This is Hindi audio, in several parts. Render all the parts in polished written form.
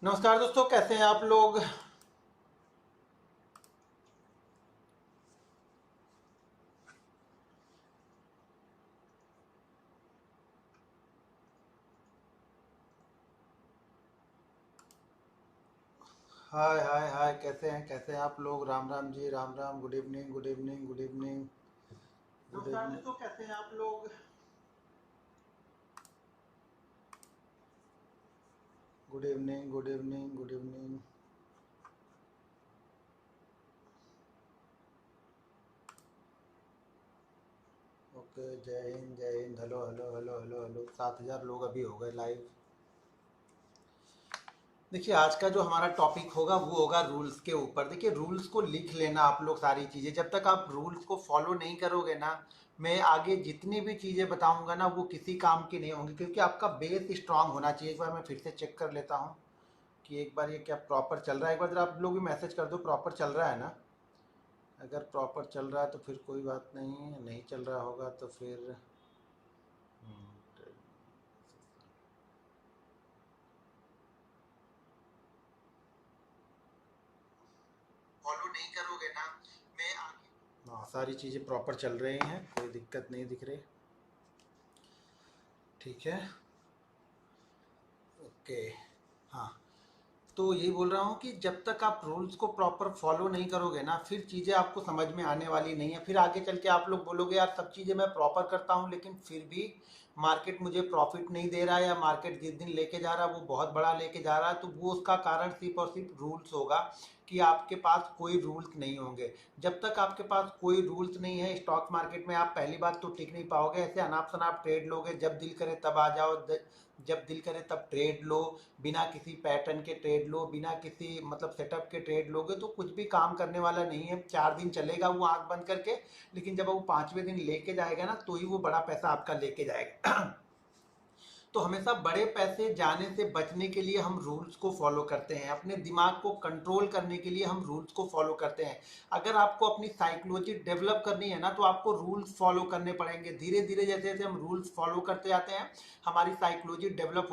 नमस्कार दोस्तों, कैसे हैं आप लोग। हाय हाय हाय, कैसे हैं आप लोग। Ram Ram ji, Ram Ram. Good evening, good evening, good evening, good नमस्कार इवनिंग। दोस्तों, कैसे हैं आप लोग। Good evening, good evening, good evening. Okay, जय हिंद, जय Hind. Hello hello hello hello hello. 7,000 लोग अभी हो गए लाइव। देखिए, आज का जो हमारा टॉपिक होगा वो होगा रूल्स के ऊपर। देखिए, रूल्स को लिख लेना आप लोग सारी चीज़ें। जब तक आप रूल्स को फॉलो नहीं करोगे ना, मैं आगे जितनी भी चीज़ें बताऊंगा ना वो किसी काम की नहीं होंगी, क्योंकि आपका बेस स्ट्रांग होना चाहिए। एक बार मैं फिर से चेक कर लेता हूँ कि एक बार ये क्या प्रॉपर चल रहा है। एक बार जरा आप लोग भी मैसेज कर दो, प्रॉपर चल रहा है ना। अगर प्रॉपर चल रहा है तो फिर कोई बात नहीं, नहीं चल रहा होगा तो फिर फॉलो नहीं करोगे ना, मैं आगे। हाँ, सारी चीज़ें प्रॉपर चल रही हैं, कोई दिक्कत नहीं दिख रही। ठीक है, ओके। हाँ, तो यही बोल रहा हूँ कि जब तक आप रूल्स को प्रॉपर फॉलो नहीं करोगे ना, फिर चीज़ें आपको समझ में आने वाली नहीं है। फिर आगे चल के आप लोग बोलोगे यार सब चीज़ें मैं प्रॉपर करता हूँ लेकिन फिर भी मार्केट मुझे प्रॉफिट नहीं दे रहा है, या मार्केट जिस दिन लेके जा रहा है वो बहुत बड़ा लेके जा रहा है। तो वो उसका कारण सिर्फ और सिर्फ रूल्स होगा कि आपके पास कोई रूल्स नहीं होंगे। जब तक आपके पास कोई रूल्स नहीं है स्टॉक मार्केट में, आप पहली बात तो टिक नहीं पाओगे। ऐसे अनाप शनाप ट्रेड लोगे, जब दिल करे तब आ जाओ, जब दिल करे तब ट्रेड लो, बिना किसी पैटर्न के ट्रेड लो, बिना किसी मतलब सेटअप के ट्रेड लोगे तो कुछ भी काम करने वाला नहीं है। 4 दिन चलेगा वो आंख बंद करके, लेकिन जब वो 5वें दिन लेके जाएगा ना तो ही वो बड़ा पैसा आपका लेके जाएगा। तो हमेशा बड़े पैसे जाने से बचने के लिए हम रूल्स को फॉलो करते हैं। अपने दिमाग को कंट्रोल करने के लिए हम रूल्स को फॉलो करते हैं। अगर आपको अपनी साइकोलॉजी डेवलप करनी है ना तो आपको रूल्स फॉलो करने पड़ेंगे। धीरे धीरे जैसे जैसे हम रूल्स फॉलो करते जाते हैं हमारी साइकोलॉजी डेवलप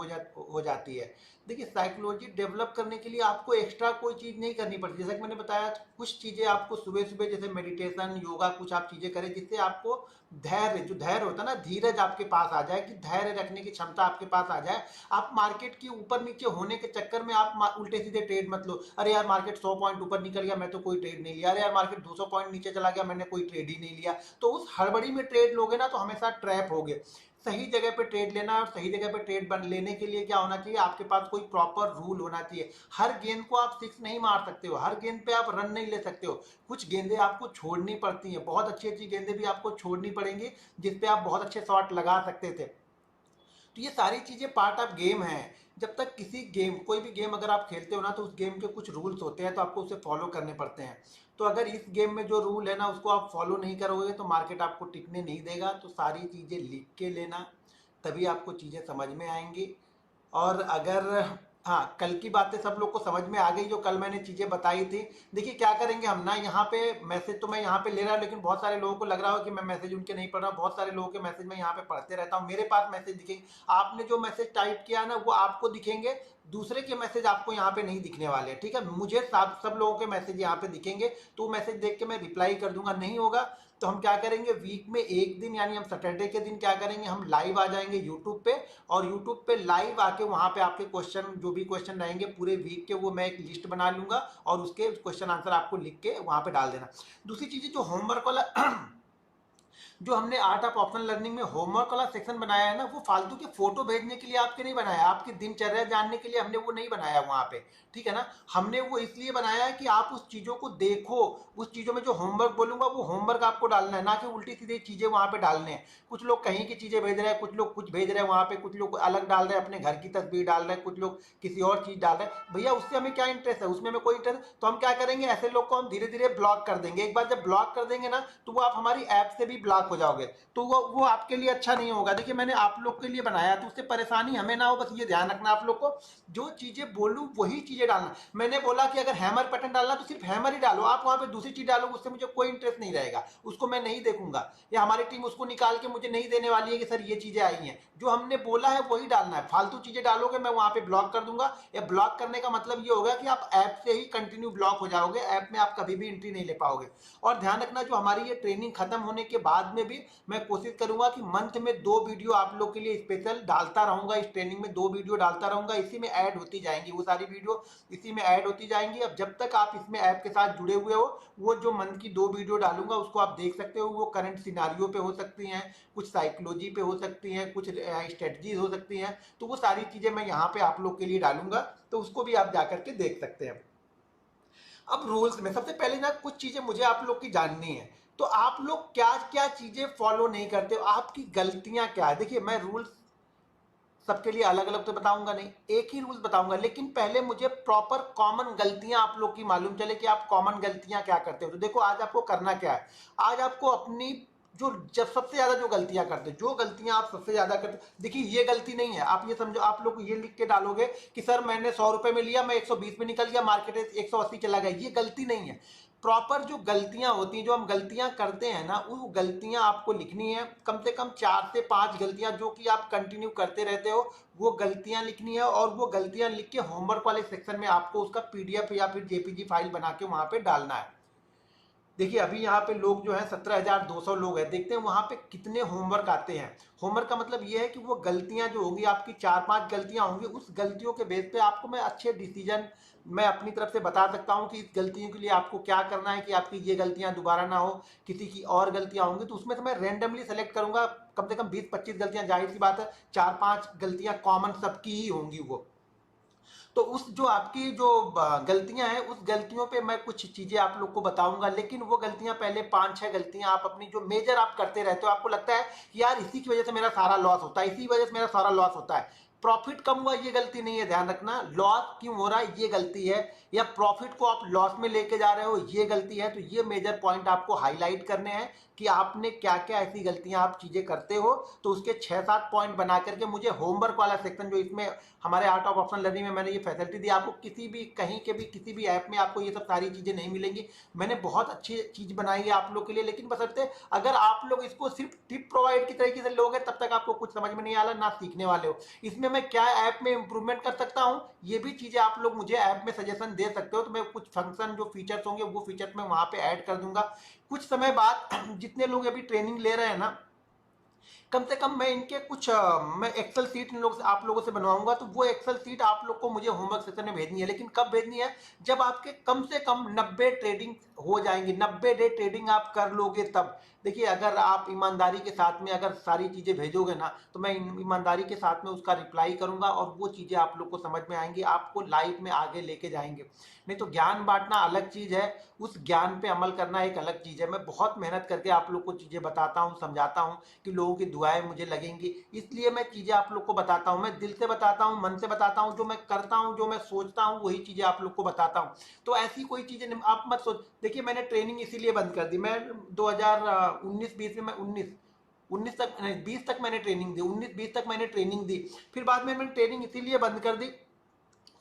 हो जाती है। देखिए, साइकोलॉजी डेवलप करने के लिए आपको एक्स्ट्रा कोई चीज़ नहीं करनी पड़ती। जैसे कि मैंने बताया, कुछ चीज़ें आपको सुबह सुबह जैसे मेडिटेशन, योगा, कुछ आप चीज़ें करें जिससे आपको धैर्य, जो धैर्य होता है ना, धीरज आपके पास आ जाए, कि धैर्य रखने की क्षमता आपके पास आ जाए। आप मार्केट के ऊपर नीचे होने के चक्कर में आप उल्टे सीधे ट्रेड मत लो। अरे यार मार्केट 100 पॉइंट ऊपर निकल गया, मैं तो कोई ट्रेड नहीं लिया। अरे यार मार्केट 200 पॉइंट नीचे चला गया, मैंने कोई ट्रेड ही नहीं लिया। तो उस हड़बड़ी में ट्रेड लोगे ना तो हमेशा ट्रैप होगे। सही जगह पे ट्रेड लेना, और सही जगह पे ट्रेड बन लेने के लिए क्या होना चाहिए, आपके पास कोई प्रॉपर रूल होना चाहिए। हर गेंद को आप सिक्स नहीं मार सकते हो, हर गेंद पे आप रन नहीं ले सकते हो। कुछ गेंदें आपको छोड़नी पड़ती हैं, बहुत अच्छी अच्छी गेंदें भी आपको छोड़नी पड़ेंगी जिसपे आप बहुत अच्छे शॉट लगा सकते थे। तो ये सारी चीज़ें पार्ट ऑफ गेम है। जब तक किसी गेम, कोई भी गेम अगर आप खेलते हो ना तो उस गेम के कुछ रूल्स होते हैं तो आपको उसे फॉलो करने पड़ते हैं। तो अगर इस गेम में जो रूल है ना उसको आप फॉलो नहीं करोगे तो मार्केट आपको टिकने नहीं देगा। तो सारी चीज़ें लिख के लेना, तभी आपको चीज़ें समझ में आएंगी। और अगर, हाँ, कल की बातें सब लोग को समझ में आ गई जो कल मैंने चीज़ें बताई थी। देखिए क्या करेंगे हम ना, यहाँ पे मैसेज तो मैं यहाँ पे ले रहा हूँ लेकिन बहुत सारे लोगों को लग रहा हो कि मैं मैसेज उनके नहीं पढ़ रहा हूँ। बहुत सारे लोगों के मैसेज मैं यहाँ पे पढ़ते रहता हूँ, मेरे पास मैसेज दिखेंगे। आपने जो मैसेज टाइप किया है ना वो आपको दिखेंगे, दूसरे के मैसेज आपको यहाँ पे नहीं दिखने वाले। ठीक है, मुझे सब लोगों के मैसेज यहाँ पे दिखेंगे, तो मैसेज देख के मैं रिप्लाई कर दूंगा। नहीं होगा तो हम क्या करेंगे, वीक में एक दिन यानी हम सैटरडे के दिन क्या करेंगे, हम लाइव आ जाएंगे यूट्यूब पे। और यूट्यूब पे लाइव आके वहां पे आपके क्वेश्चन, जो भी क्वेश्चन रहेंगे पूरे वीक के, वो मैं एक लिस्ट बना लूंगा और उसके क्वेश्चन आंसर आपको लिख के वहां पे डाल देना। दूसरी चीजें जो होमवर्क वाला जो हमने आर्ट ऑफ ऑप्शनल लर्निंग में होमवर्क वाला सेक्शन बनाया है ना, वो फालतू के फोटो भेजने के लिए आपके नहीं बनाया, आपकी दिनचर्या जानने के लिए हमने वो नहीं बनाया वहां पे। ठीक है ना, हमने वो इसलिए बनाया है कि आप उस चीजों को देखो। उस चीजों में जो होमवर्क बोलूंगा वो होमवर्क आपको डालना है, ना कि उल्टी सीधी चीजें वहां पे डालने हैं। कुछ लोग कहीं की चीजें भेज रहे हैं, कुछ लोग कुछ भेज रहे हैं वहां पे, कुछ लोग अलग डाल रहे हैं, अपने घर की तस्वीर डाल रहे हैं, कुछ लोग किसी और चीज डाल रहे हैं। भैया उससे हमें क्या इंटरेस्ट है, उसमें हमें कोई इंटरेस्ट, तो हम क्या करेंगे, ऐसे लोग को हम धीरे धीरे ब्लॉक कर देंगे। एक बार जब ब्लॉक कर देंगे ना तो वो आप हमारी ऐप से भी ब्लॉक हो जाओगे, तो वो आपके लिए अच्छा नहीं होगा। देखिए मैंने आप लोग के लिए बनाया तो उससे परेशानी हमें ना हो, बस ये ध्यान रखना आप लोग को, जो चीजें बोलूं वही चीजें डालना। मैंने बोला कि अगर हैमर बटन डालना तो सिर्फ हैमर ही डालो, आप वहां पे दूसरी चीज डालोगे उससे मुझे कोई इंटरेस्ट नहीं रहेगा, उसको मैं नहीं देखूंगा, या हमारी टीम उसको निकाल के मुझे नहीं देने वाली है कि सर ये चीजें आई हैं। जो हमने बोला है वही डालना है, फालतू चीजें डालोगे मैं वहां पे ब्लॉक कर दूंगा। या ब्लॉक करने का मतलब ये होगा कि आप ऐप से ही कंटिन्यू ब्लॉक हो जाओगे, ऐप में आप कभी भी एंट्री नहीं ले पाओगे। और ध्यान रखना, जो हमारी ये ट्रेनिंग खत्म होने के बाद में भी मैं कोशिश करूंगा कि मंथ में 2 वीडियो आप लोग के लिए स्पेशल डालता रहूंगा, इस ट्रेनिंग में 2 वीडियो डालता रहूंगा, इसी में ऐड होती जाएंगी वो सारी वीडियो, इसी में ऐड होती जाएंगी। अब जब तक आप इसमें ऐप के साथ जुड़े हुए हो, वो जो मंथ की 2 वीडियो डालूंगा उसको आप देख सकते हो। वो करंट सिनारियो पे हो सकती हैं, कुछ साइकोलॉजी पे हो सकती हैं, कुछ स्ट्रेटजीज हो सकती हैं, तो वो सारी चीजें मैं यहाँ पे आप लोग के लिए डालूंगा, तो उसको भी आप जाकर के देख सकते हैं। अब रूल्स में सबसे पहले ना कुछ चीजें मुझे आप लोग की जाननी है, तो आप लोग क्या क्या चीजें फॉलो नहीं करते हो, आपकी गलतियां क्या है। देखिए मैं रूल्स सबके लिए अलग अलग तो बताऊंगा नहीं, एक ही रूल्स बताऊंगा, लेकिन पहले मुझे प्रॉपर कॉमन गलतियां आप लोग की मालूम चले कि आप कॉमन गलतियां क्या करते हो। तो देखो आज आपको करना क्या है, आज आपको अपनी जो जब सबसे ज्यादा जो गलतियां करते हो, जो गलतियां आप सबसे ज्यादा करते हो, देखिए ये गलती नहीं है, आप ये समझो, आप लोग ये लिख के डालोगे कि सर मैंने 100 रुपए में लिया, मैं 120 में निकल गया, मार्केट 180 चला गया, ये गलती नहीं है। प्रॉपर जो गलतियां होती हैं, जो हम गलतियां करते हैं ना, वो गलतियां आपको लिखनी है, कम से कम 4 से 5 गलतियां जो कि आप कंटिन्यू करते रहते हो, वो गलतियां लिखनी है। और वो गलतियां लिख के होमवर्क वाले सेक्शन में आपको उसका पीडीएफ या फिर जेपीजी फाइल बना के वहां पे डालना है। देखिए अभी यहाँ पे लोग जो है 17,200 लोग हैं, देखते हैं वहां पे कितने होमवर्क आते हैं। होमवर्क का मतलब ये है कि वो गलतियां जो होंगी आपकी 4-5 गलतियां होंगी, उस गलतियों के बेस पे आपको मैं अच्छे डिसीजन मैं अपनी तरफ से बता सकता हूँ कि इस गलतियों के लिए आपको क्या करना है कि आपकी ये गलतियां दोबारा ना हो, किसी की और गलतियां होंगी तो उसमें से मैं रैंडमली सेलेक्ट करूंगा, कम से कम 20-25 गलतियां, जाहिर सी बात है 4-5 गलतियां कॉमन सबकी ही होंगी वो। तो उस जो आपकी जो गलतियां हैं, उस गलतियों पे मैं कुछ चीजें आप लोग को बताऊंगा, लेकिन वो गलतियां पहले 5-6 गलतियां आप अपनी जो मेजर आप करते रहते हो, आपको लगता है कि यार इसी की वजह से मेरा सारा लॉस होता है, इसी वजह से मेरा सारा लॉस होता है। प्रॉफिट कम हुआ ये गलती नहीं है, ध्यान रखना, लॉस क्यों हो रहा है ये गलती है, या प्रॉफिट को आप लॉस में लेके जा रहे हो ये गलती है। तो ये मेजर पॉइंट आपको हाईलाइट करने हैं कि आपने क्या क्या ऐसी गलतियां आप चीजें करते हो। तो उसके 6-7 पॉइंट बना करके मुझे होमवर्क वाला सेक्शन, जो इसमें हमारे आर्ट ऑफ ऑप्शन लर्निंग में मैंने ये फैसिलिटी दी, आपको किसी भी कहीं के भी किसी भी ऐप में आपको ये सब सारी चीजें नहीं मिलेंगी। मैंने बहुत अच्छी चीज बनाई है आप लोग के लिए, लेकिन बशर्ते अगर आप लोग इसको सिर्फ टिप प्रोवाइड की तरीके से लोगे तब तक आपको कुछ समझ में नहीं आला, ना सीखने वाले हो। इसमें मैं क्या ऐप में इंप्रूवमेंट कर सकता हूँ, ये भी चीजें आप लोग मुझे ऐप में सजेशन दे सकते हो। तो मैं कुछ फंक्शन जो फीचर्स होंगे वो फीचर्स मैं वहां पे ऐड कर दूंगा। कुछ समय बाद जितने लोग अभी ट्रेनिंग ले रहे हैं ना, कम से कम मैं इनके कुछ मैं एक्सेल सीट इन लोग से आप लोगों से बनवाऊंगा, तो वो एक्सेल सीट आप लोग को मुझे होमवर्क सेशन में भेजनी है। लेकिन कब भेजनी है, जब आपके कम से कम 90 ट्रेडिंग हो जाएंगी, 90 डे ट्रेडिंग आप कर लोगे तब। देखिए अगर आप ईमानदारी के साथ में अगर सारी चीजें भेजोगे ना, तो मैं ईमानदारी के साथ में उसका रिप्लाई करूंगा और वो चीजें आप लोग को समझ में आएंगी, आपको लाइफ में आगे लेके जाएंगे। नहीं तो ज्ञान बांटना अलग चीज है, उस ज्ञान पे अमल करना एक अलग चीज है। मैं बहुत मेहनत करके आप लोग को चीजें बताता हूँ, समझाता हूँ कि लोगों की दुआएं मुझे लगेंगी, इसलिए मैं चीजें आप लोग को बताता हूँ। मैं दिल से बताता हूँ, मन से बताता हूँ, जो मैं करता हूँ, जो मैं सोचता हूँ, वही चीजें आप लोग को बताता हूँ। तो ऐसी कोई चीजें आप मत सोच। देखिए मैंने ट्रेनिंग इसीलिए बंद कर दी, मैं 2019-20 में मैं 19 तक नहीं 20 तक मैंने ट्रेनिंग दी, 19-20 तक मैंने ट्रेनिंग दी, फिर बाद में मैंने ट्रेनिंग इसीलिए बंद कर दी।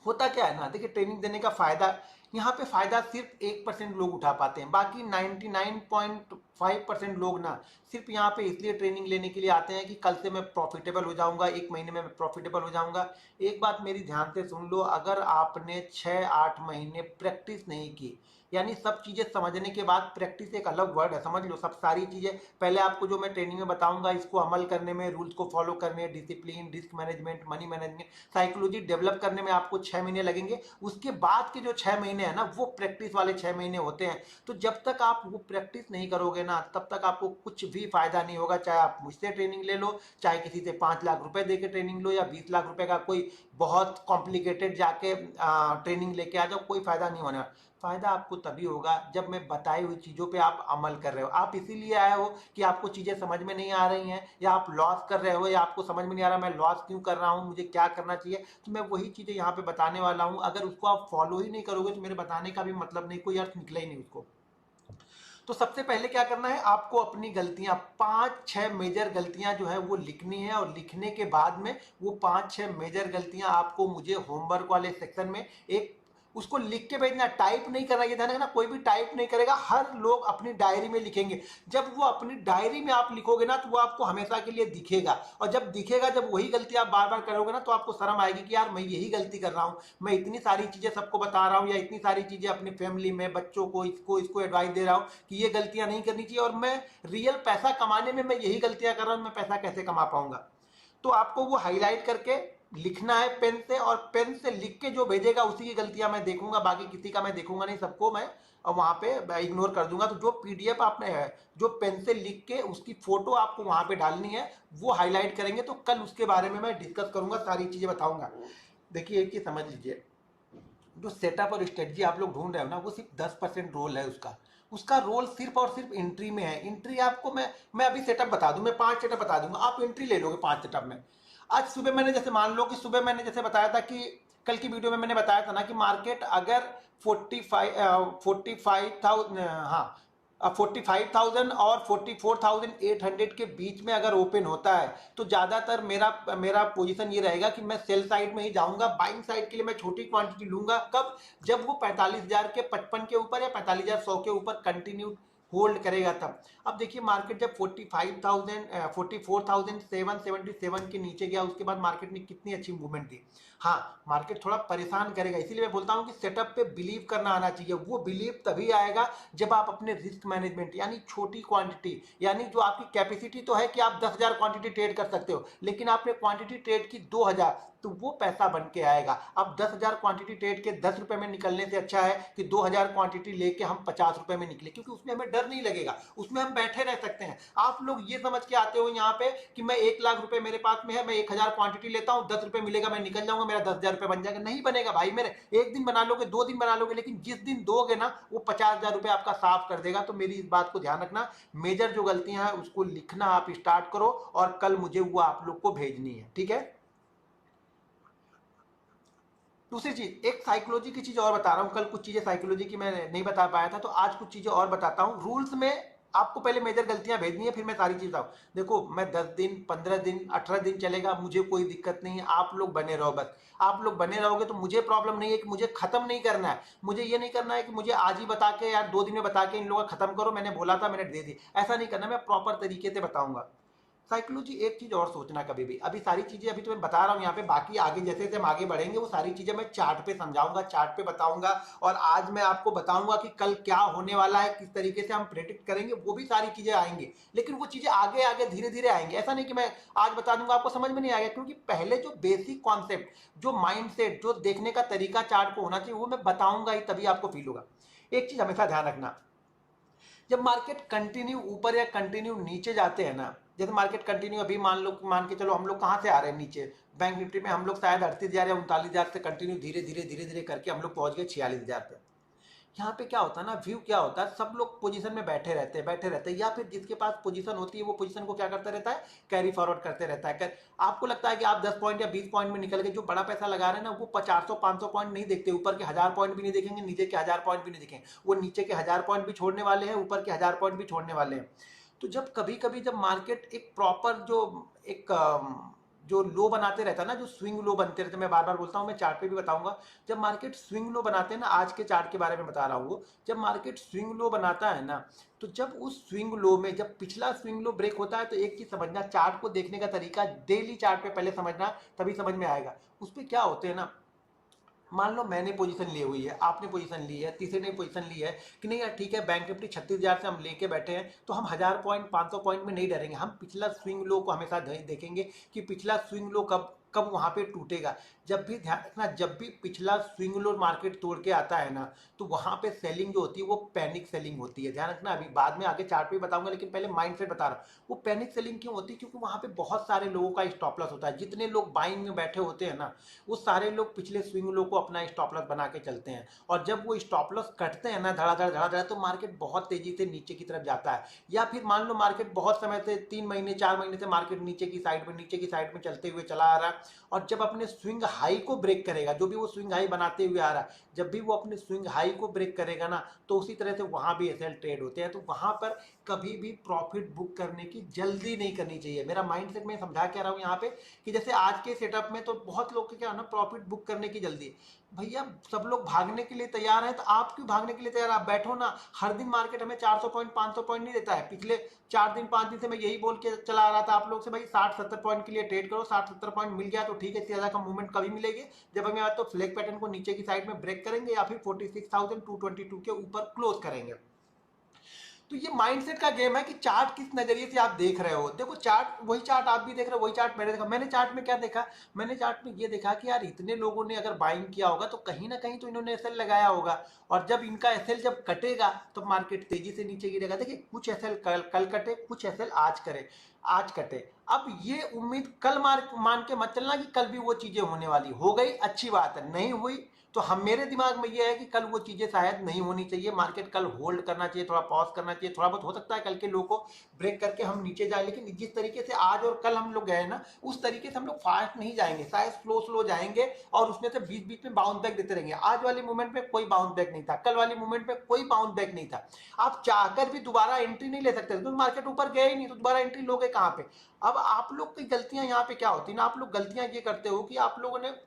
होता क्या है ना, देखिए ट्रेनिंग देने का फायदा, यहाँ पे फायदा सिर्फ 1% लोग उठा पाते हैं, बाकी 99.5% लोग ना सिर्फ यहाँ पे इसलिए ट्रेनिंग लेने के लिए आते हैं कि कल से मैं प्रॉफिटेबल हो जाऊंगा, 1 महीने में मैं प्रॉफिटेबल हो जाऊंगा। एक बात मेरी ध्यान से सुन लो, अगर आपने 6-8 महीने प्रैक्टिस नहीं की, यानी सब चीजें समझने के बाद, प्रैक्टिस एक अलग वर्ड है, समझ लो, सब सारी चीजें पहले आपको जो मैं ट्रेनिंग में बताऊंगा इसको अमल करने में, रूल्स को फॉलो करने, discipline, risk management, money management, psychology develop करने में आपको 6 महीने लगेंगे। उसके बाद के जो 6 महीने हैं ना, वो प्रैक्टिस वाले 6 महीने होते हैं। तो जब तक आप वो प्रैक्टिस नहीं करोगे ना, तब तक आपको कुछ भी फायदा नहीं होगा। चाहे आप मुझसे ट्रेनिंग ले लो, चाहे किसी से 5 लाख रुपए दे के ट्रेनिंग लो, या 20 लाख रुपए का कोई बहुत कॉम्प्लिकेटेड जाके ट्रेनिंग लेके आ जाओ, कोई फायदा नहीं होने वाला। फायदा आपको तभी होगा जब मैं बताई हुई चीजों पे आप अमल कर रहे हो। आप इसीलिए आए हो कि आपको चीजें समझ में नहीं आ रही हैं, या आप लॉस कर रहे हो, या आपको समझ में नहीं आ रहा मैं लॉस क्यों कर रहा हूं, मुझे क्या करना चाहिए। तो मैं वही चीजें यहाँ पे बताने वाला हूं। अगर उसको आप फॉलो ही नहीं करोगे तो मेरे बताने का भी मतलब नहीं, कोई अर्थ निकला ही नहीं उसको। तो सबसे पहले क्या करना है, आपको अपनी गलतियां 5-6 मेजर गलतियां जो है वो लिखनी है, और लिखने के बाद में वो 5-6 मेजर गलतियां आपको मुझे होमवर्क वाले सेक्शन में एक उसको लिख के भेजना, टाइप नहीं करना। ये ध्यान रखना, कोई भी टाइप नहीं करेगा, हर लोग अपनी डायरी में लिखेंगे। जब वो अपनी डायरी में आप लिखोगे ना, तो वो आपको हमेशा के लिए दिखेगा, और जब दिखेगा, जब वही गलती आप बार बार करोगे ना, तो आपको शर्म आएगी कि यार मैं यही गलती कर रहा हूँ, मैं इतनी सारी चीजें सबको बता रहा हूँ, या इतनी सारी चीजें अपनी फैमिली में बच्चों को इसको इसको एडवाइस दे रहा हूँ कि ये गलतियां नहीं करनी चाहिए, और मैं रियल पैसा कमाने में मैं यही गलतियां कर रहा हूँ, मैं पैसा कैसे कमा पाऊंगा। तो आपको वो हाईलाइट करके लिखना है पेन से, और पेन से लिख के जो भेजेगा उसी की गलतियां मैं देखूंगा, बाकी किसी का मैं देखूंगा नहीं, सबको मैं वहां पे इग्नोर कर दूंगा। तो जो पीडीएफ आपने है, जो पेन से लिख के उसकी फोटो आपको वहां पे डालनी है, वो हाईलाइट करेंगे। तो कल उसके बारे में मैं डिस्कस करूंगा, सारी चीजें बताऊंगा। देखिए, एक चीज समझ लीजिए, जो सेटअप और स्ट्रेटजी आप लोग ढूंढ रहे हो ना, वो सिर्फ 10% रोल है उसका। उसका रोल सिर्फ और सिर्फ एंट्री में है। एंट्री आपको मैं अभी सेटअप बता दूं, मैं 5 सेटअप बता दूंगा, आप एंट्री ले लोगे 5 सेटअप में। आज सुबह मैंने जैसे, मान लो कि सुबह मैंने जैसे बताया था कि कल की वीडियो में मैंने बताया था ना कि मार्केट अगर 45,000, हाँ, 45,000 और 44,800 के बीच में अगर ओपन होता है, तो ज्यादातर मेरा मेरा पोजीशन ये रहेगा कि मैं सेल साइड में ही जाऊंगा। बाइंग साइड के लिए मैं छोटी क्वांटिटी लूंगा, कब? जब वो 45,000 के 55 के ऊपर या 45,100 के ऊपर कंटिन्यू होल्ड करेगा तब। अब देखिए, मार्केट जब 44,777 के नीचे गया, उसके बाद मार्केट ने कितनी अच्छी मूवमेंट दी। हाँ, मार्केट थोड़ा परेशान करेगा, इसीलिए मैं बोलता हूं कि सेटअप पे बिलीव करना आना चाहिए। वो बिलीव तभी आएगा जब आप अपने रिस्क मैनेजमेंट, यानी छोटी क्वांटिटी, यानी जो आपकी कैपेसिटी तो है कि आप 10,000 क्वांटिटी ट्रेड कर सकते हो, लेकिन आपने क्वांटिटी ट्रेड की 2,000, तो वो पैसा बन के आएगा। अब 10,000 क्वांटिटी ट्रेड के 10 रुपए में निकलने से अच्छा है कि 2,000 क्वांटिटी लेके हम 50 रुपए में निकले, क्योंकि उसमें हमें डर नहीं लगेगा, उसमें हम बैठे रह सकते हैं। आप लोग ये समझ के आते हो यहाँ पे कि मैं 1,00,000 रुपए मेरे पास में है, मैं 1,000 क्वांटिटी लेता हूँ, 10 रुपए मिलेगा, मैं निकल जाऊंगा, मेरा 10,000 रुपए बन जाएगा। नहीं बनेगा भाई मेरे। एक दिन बना लोगे, 2 दिन बना लोगे, लेकिन जिस दिन दोगे ना, वो 50,000 रुपए आपका साफ कर देगा। तो मेरी इस बात को ध्यान रखना, मेजर जो गलतियां हैं उसको लिखना आप स्टार्ट करो, और कल मुझे वो आप लोग को भेजनी है, ठीक है। दूसरी चीज, एक साइकोलॉजी की चीज और बता रहा हूं। कल कुछ चीजें साइकोलॉजी की मैं नहीं बता पाया था, तो आज कुछ चीजें और बताता हूं। रूल्स में आपको पहले मेजर गलतियां भेजनी है, फिर मैं सारी चीज बताऊं। देखो, मैं 10 दिन, 15 दिन, 18 दिन चलेगा, मुझे कोई दिक्कत नहीं है। आप लोग बने रहो बस। आप लोग बने रहोगे तो मुझे प्रॉब्लम नहीं है कि मुझे खत्म नहीं करना है। मुझे ये नहीं करना है कि मुझे आज ही बता के, यार 2 दिन में बता के इन लोगों का खत्म करो, मैंने बोला था, मैंने दे दी। ऐसा नहीं करना, मैं प्रॉपर तरीके से बताऊंगा। साइकोलॉजी, एक चीज और सोचना कभी भी, अभी सारी चीजें अभी तो मैं बता रहा हूँ यहाँ पे, बाकी आगे जैसे जैसे हम आगे बढ़ेंगे वो सारी चीजें मैं चार्ट पे समझाऊंगा, चार्ट पे बताऊंगा। और आज मैं आपको बताऊंगा कि कल क्या होने वाला है, किस तरीके से हम प्रेडिक्ट करेंगे, वो भी सारी चीजें आएंगी। लेकिन वो चीजें आगे आगे धीरे धीरे आएंगी, ऐसा नहीं कि मैं आज बता दूंगा आपको समझ में नहीं आएगा, क्योंकि पहले जो बेसिक कॉन्सेप्ट, जो माइंडसेट, जो देखने का तरीका चार्ट को होना चाहिए, वो मैं बताऊंगा ही, तभी आपको फील होगा। एक चीज हमेशा ध्यान रखना, जब मार्केट कंटिन्यू ऊपर या कंटिन्यू नीचे जाते हैं ना, जैसे मार्केट कंटिन्यू अभी मान के चलो, हम लोग कहां से आ रहे हैं नीचे, बैंक निफ्टी में हम लोग शायद 38,000 या 39,000 से कंटिन्यू धीरे धीरे धीरे धीरे करके हम लोग पहुंच गए 46,000 पे। यहाँ पे क्या होता है ना, व्यू क्या होता है, सब लोग पोजीशन में बैठे रहते हैं, या फिर जिसके पास पोजीशन होती है वो पोजीशन को क्या करता रहता है, कैरी फॉरवर्ड करते रहता है। आपको लगता है कि आप 10 पॉइंट या 20 पॉइंट में निकल गए, जो बड़ा पैसा लगा रहे हैं ना, वो 400-500 पॉइंट नहीं देखते, ऊपर के 1,000 पॉइंट भी नहीं देखेंगे, नीचे के 1,000 पॉइंट भी नहीं देखेंगे, वो नीचे के 1,000 पॉइंट भी छोड़ने वाले हैं, ऊपर के 1,000 पॉइंट भी छोड़ने वाले हैं। तो जब कभी कभी जब मार्केट एक प्रॉपर एक जो लो बनाते रहता है ना, जो स्विंग लो बनते रहते हैं, मैं बार बार बोलता हूँ, मैं चार्ट पे भी बताऊंगा। जब मार्केट स्विंग लो बनाते हैं ना, आज के चार्ट के बारे में बता रहा हूँ, वो जब मार्केट स्विंग लो बनाता है ना, तो जब उस स्विंग लो में, जब पिछला स्विंग लो ब्रेक होता है, तो एक चीज समझना, चार्ट को देखने का तरीका डेली चार्ट पे पहले समझना, तभी समझ में आएगा। उस पर क्या होते हैं ना, मान लो मैंने पोजीशन ली हुई है, आपने पोजीशन ली है, तीसरे ने पोजीशन ली है कि नहीं यार ठीक है, बैंक निफ्टी 36,000 से हम लेके बैठे हैं, तो हम 1,000 पॉइंट 500 पॉइंट में नहीं डरेंगे, हम पिछला स्विंग लो को हमेशा देखेंगे कि पिछला स्विंग लो कब कब वहां पे टूटेगा। जब भी ध्यान रखना, जब भी पिछला स्विंग लो मार्केट तोड़ के आता है ना, तो वहां पे सेलिंग जो होती है वो पैनिक सेलिंग होती है। ध्यान रखना, अभी बाद में आगे चार्ट पे बताऊंगा, लेकिन पहले माइंडसेट बता रहा हूं। वो पैनिक सेलिंग क्यों होती है? क्योंकि वहां पे बहुत सारे लोगों का स्टॉप लॉस होता है। जितने लोग बाइंग में बैठे होते हैं ना, वो सारे लोग पिछले स्विंग लो को अपना स्टॉप लॉस बना के चलते हैं, और जब वो स्टॉप लॉस कटते हैं ना धड़ाधड़ धड़ाधड़, तो मार्केट बहुत तेजी से नीचे की तरफ जाता है। या फिर मान लो मार्केट बहुत समय से 3 महीने 4 महीने से मार्केट नीचे की साइड में चलते हुए चला आ रहा है, और जब अपने स्विंग हाई को ब्रेक करेगा, जो भी वो स्विंग हाई बनाते हुए आ रहा है, जब भी वो अपने स्विंग हाई को ब्रेक करेगा ना, तो उसी तरह से वहां भी एसएल ट्रेड होते हैं। तो वहां पर कभी भी प्रॉफिट बुक करने की जल्दी नहीं करनी चाहिए। मेरा माइंडसेट में समझा क्या रहा हूं यहाँ पे कि जैसे आज के सेटअप में तो बहुत लोग क्या है ना, प्रॉफिट बुक करने की जल्दी है। भैया सब लोग भागने के लिए तैयार हैं, तो आप क्यों भागने के लिए तैयार? आप बैठो ना। हर दिन मार्केट हमें 400 पॉइंट 500 पॉइंट नहीं देता है। पिछले 4 दिन 5 दिन से मैं यही बोल के चला आ रहा था आप लोग से, भाई 60-70 पॉइंट के लिए ट्रेड करो। 60-70 पॉइंट मिल गया तो ठीक है, इससे ज्यादा का मूवमेंट कभी मिलेगी जब हमें तो फ्लैग पैटर्न को नीचे की साइड में ब्रेक करेंगे या फिर 46,222 के ऊपर क्लोज करेंगे। तो ये माइंडसेट का गेम है कि चार्ट किस नजरिए से आप देख रहे हो। देखो चार्ट, वही चार्ट आप भी देख रहे हो, वही चार्ट मैंने देखा। मैंने चार्ट में क्या देखा? मैंने चार्ट में ये देखा कि यार इतने लोगों ने अगर बाइंग किया होगा तो कहीं ना कहीं तो इन्होंने एसएल लगाया होगा, और जब इनका एसएल जब कटेगा तो मार्केट तेजी से नीचे गिरेगा। देखिए कुछ एसएल कल कटे, कुछ एसएल आज करे, आज कटे। अब ये उम्मीद कल मान के मत चलना कि कल भी वो चीजें होने वाली। हो गई अच्छी बात है, नहीं हुई तो हम, मेरे दिमाग में ये है कि कल वो चीजें शायद नहीं होनी चाहिए। मार्केट कल होल्ड करना चाहिए, थोड़ा पॉज करना चाहिए। थोड़ा बहुत हो सकता है कल के लो को ब्रेक करके हम नीचे जाए, लेकिन जिस तरीके से आज और कल हम लोग गए ना, उस तरीके से हम लोग फास्ट नहीं जाएंगे, शायद स्लो स्लो जाएंगे और उसमें से बीच बीच में बाउंस बैक देते रहेंगे। आज वाली मूवमेंट में कोई बाउंस बैक नहीं था, कल वाली मूवमेंट में कोई बाउंस बैक नहीं था। आप चाहकर भी दोबारा एंट्री नहीं ले सकते, क्योंकि मार्केट ऊपर गया ही नहीं, तो दोबारा एंट्री लोगे कहां पे? अब आप लोग की गलतियां यहाँ पे क्या होती है ना, आप लोग गलतियां ये करते हो कि आप लोगों ने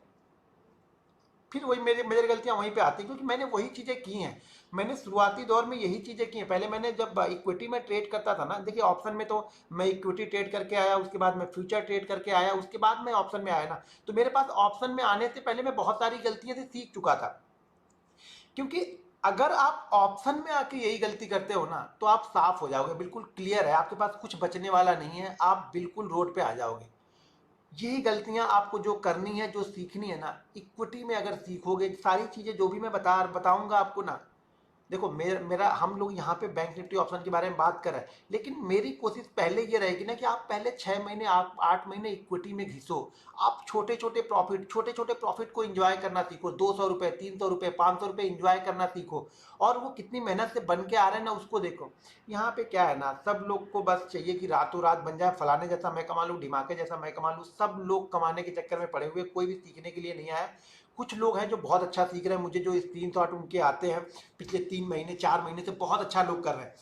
फिर वही मेरी गलतियां वहीं पे आती है, क्योंकि मैंने वही चीजें की हैं। मैंने शुरुआती दौर में यही चीजें की हैं। पहले मैंने जब इक्विटी में ट्रेड करता था ना, देखिए ऑप्शन में तो मैं इक्विटी ट्रेड करके आया, उसके बाद मैं फ्यूचर ट्रेड करके आया, उसके बाद मैं ऑप्शन में आया ना, तो मेरे पास ऑप्शन में आने से पहले मैं बहुत सारी गलतियां से सीख चुका था। क्योंकि अगर आप ऑप्शन में आके यही गलती करते हो ना, तो आप साफ हो जाओगे, बिल्कुल क्लियर है, आपके पास कुछ बचने वाला नहीं है, आप बिल्कुल रोड पे आ जाओगे। यही गलतियां आपको जो करनी है, जो सीखनी है ना, इक्विटी में अगर सीखोगे सारी चीजें जो भी मैं बताऊंगा आपको ना। देखो मेरा हम लोग यहाँ पे बैंक निफ्टी ऑप्शन के बारे में बात कर रहे हैं, लेकिन मेरी कोशिश पहले ये रहेगी ना कि आप पहले 6 महीने 8 महीने इक्विटी में घिसो। आप छोटे छोटे प्रॉफिट को एंजॉय करना सीखो। 200 रुपए, 300 रुपए, 500 रुपए एंजॉय करना सीखो, और वो कितनी मेहनत से बन के आ रहे हैं ना, उसको देखो। यहाँ पे क्या है ना, सब लोग को बस चाहिए कि रातों रात बन जाए, फलाने जैसा मैं कमा लूँ, ढिमाके जैसा मैं कमा लूँ। सब लोग कमाने के चक्कर में पड़े हुए, कोई भी सीखने के लिए नहीं आया। कुछ लोग हैं जो बहुत अच्छा सीख रहे हैं, मुझे जो स्क्रीन शॉट उनके आते हैं पिछले 3 महीने 4 महीने से, बहुत अच्छा लोग कर रहे हैं।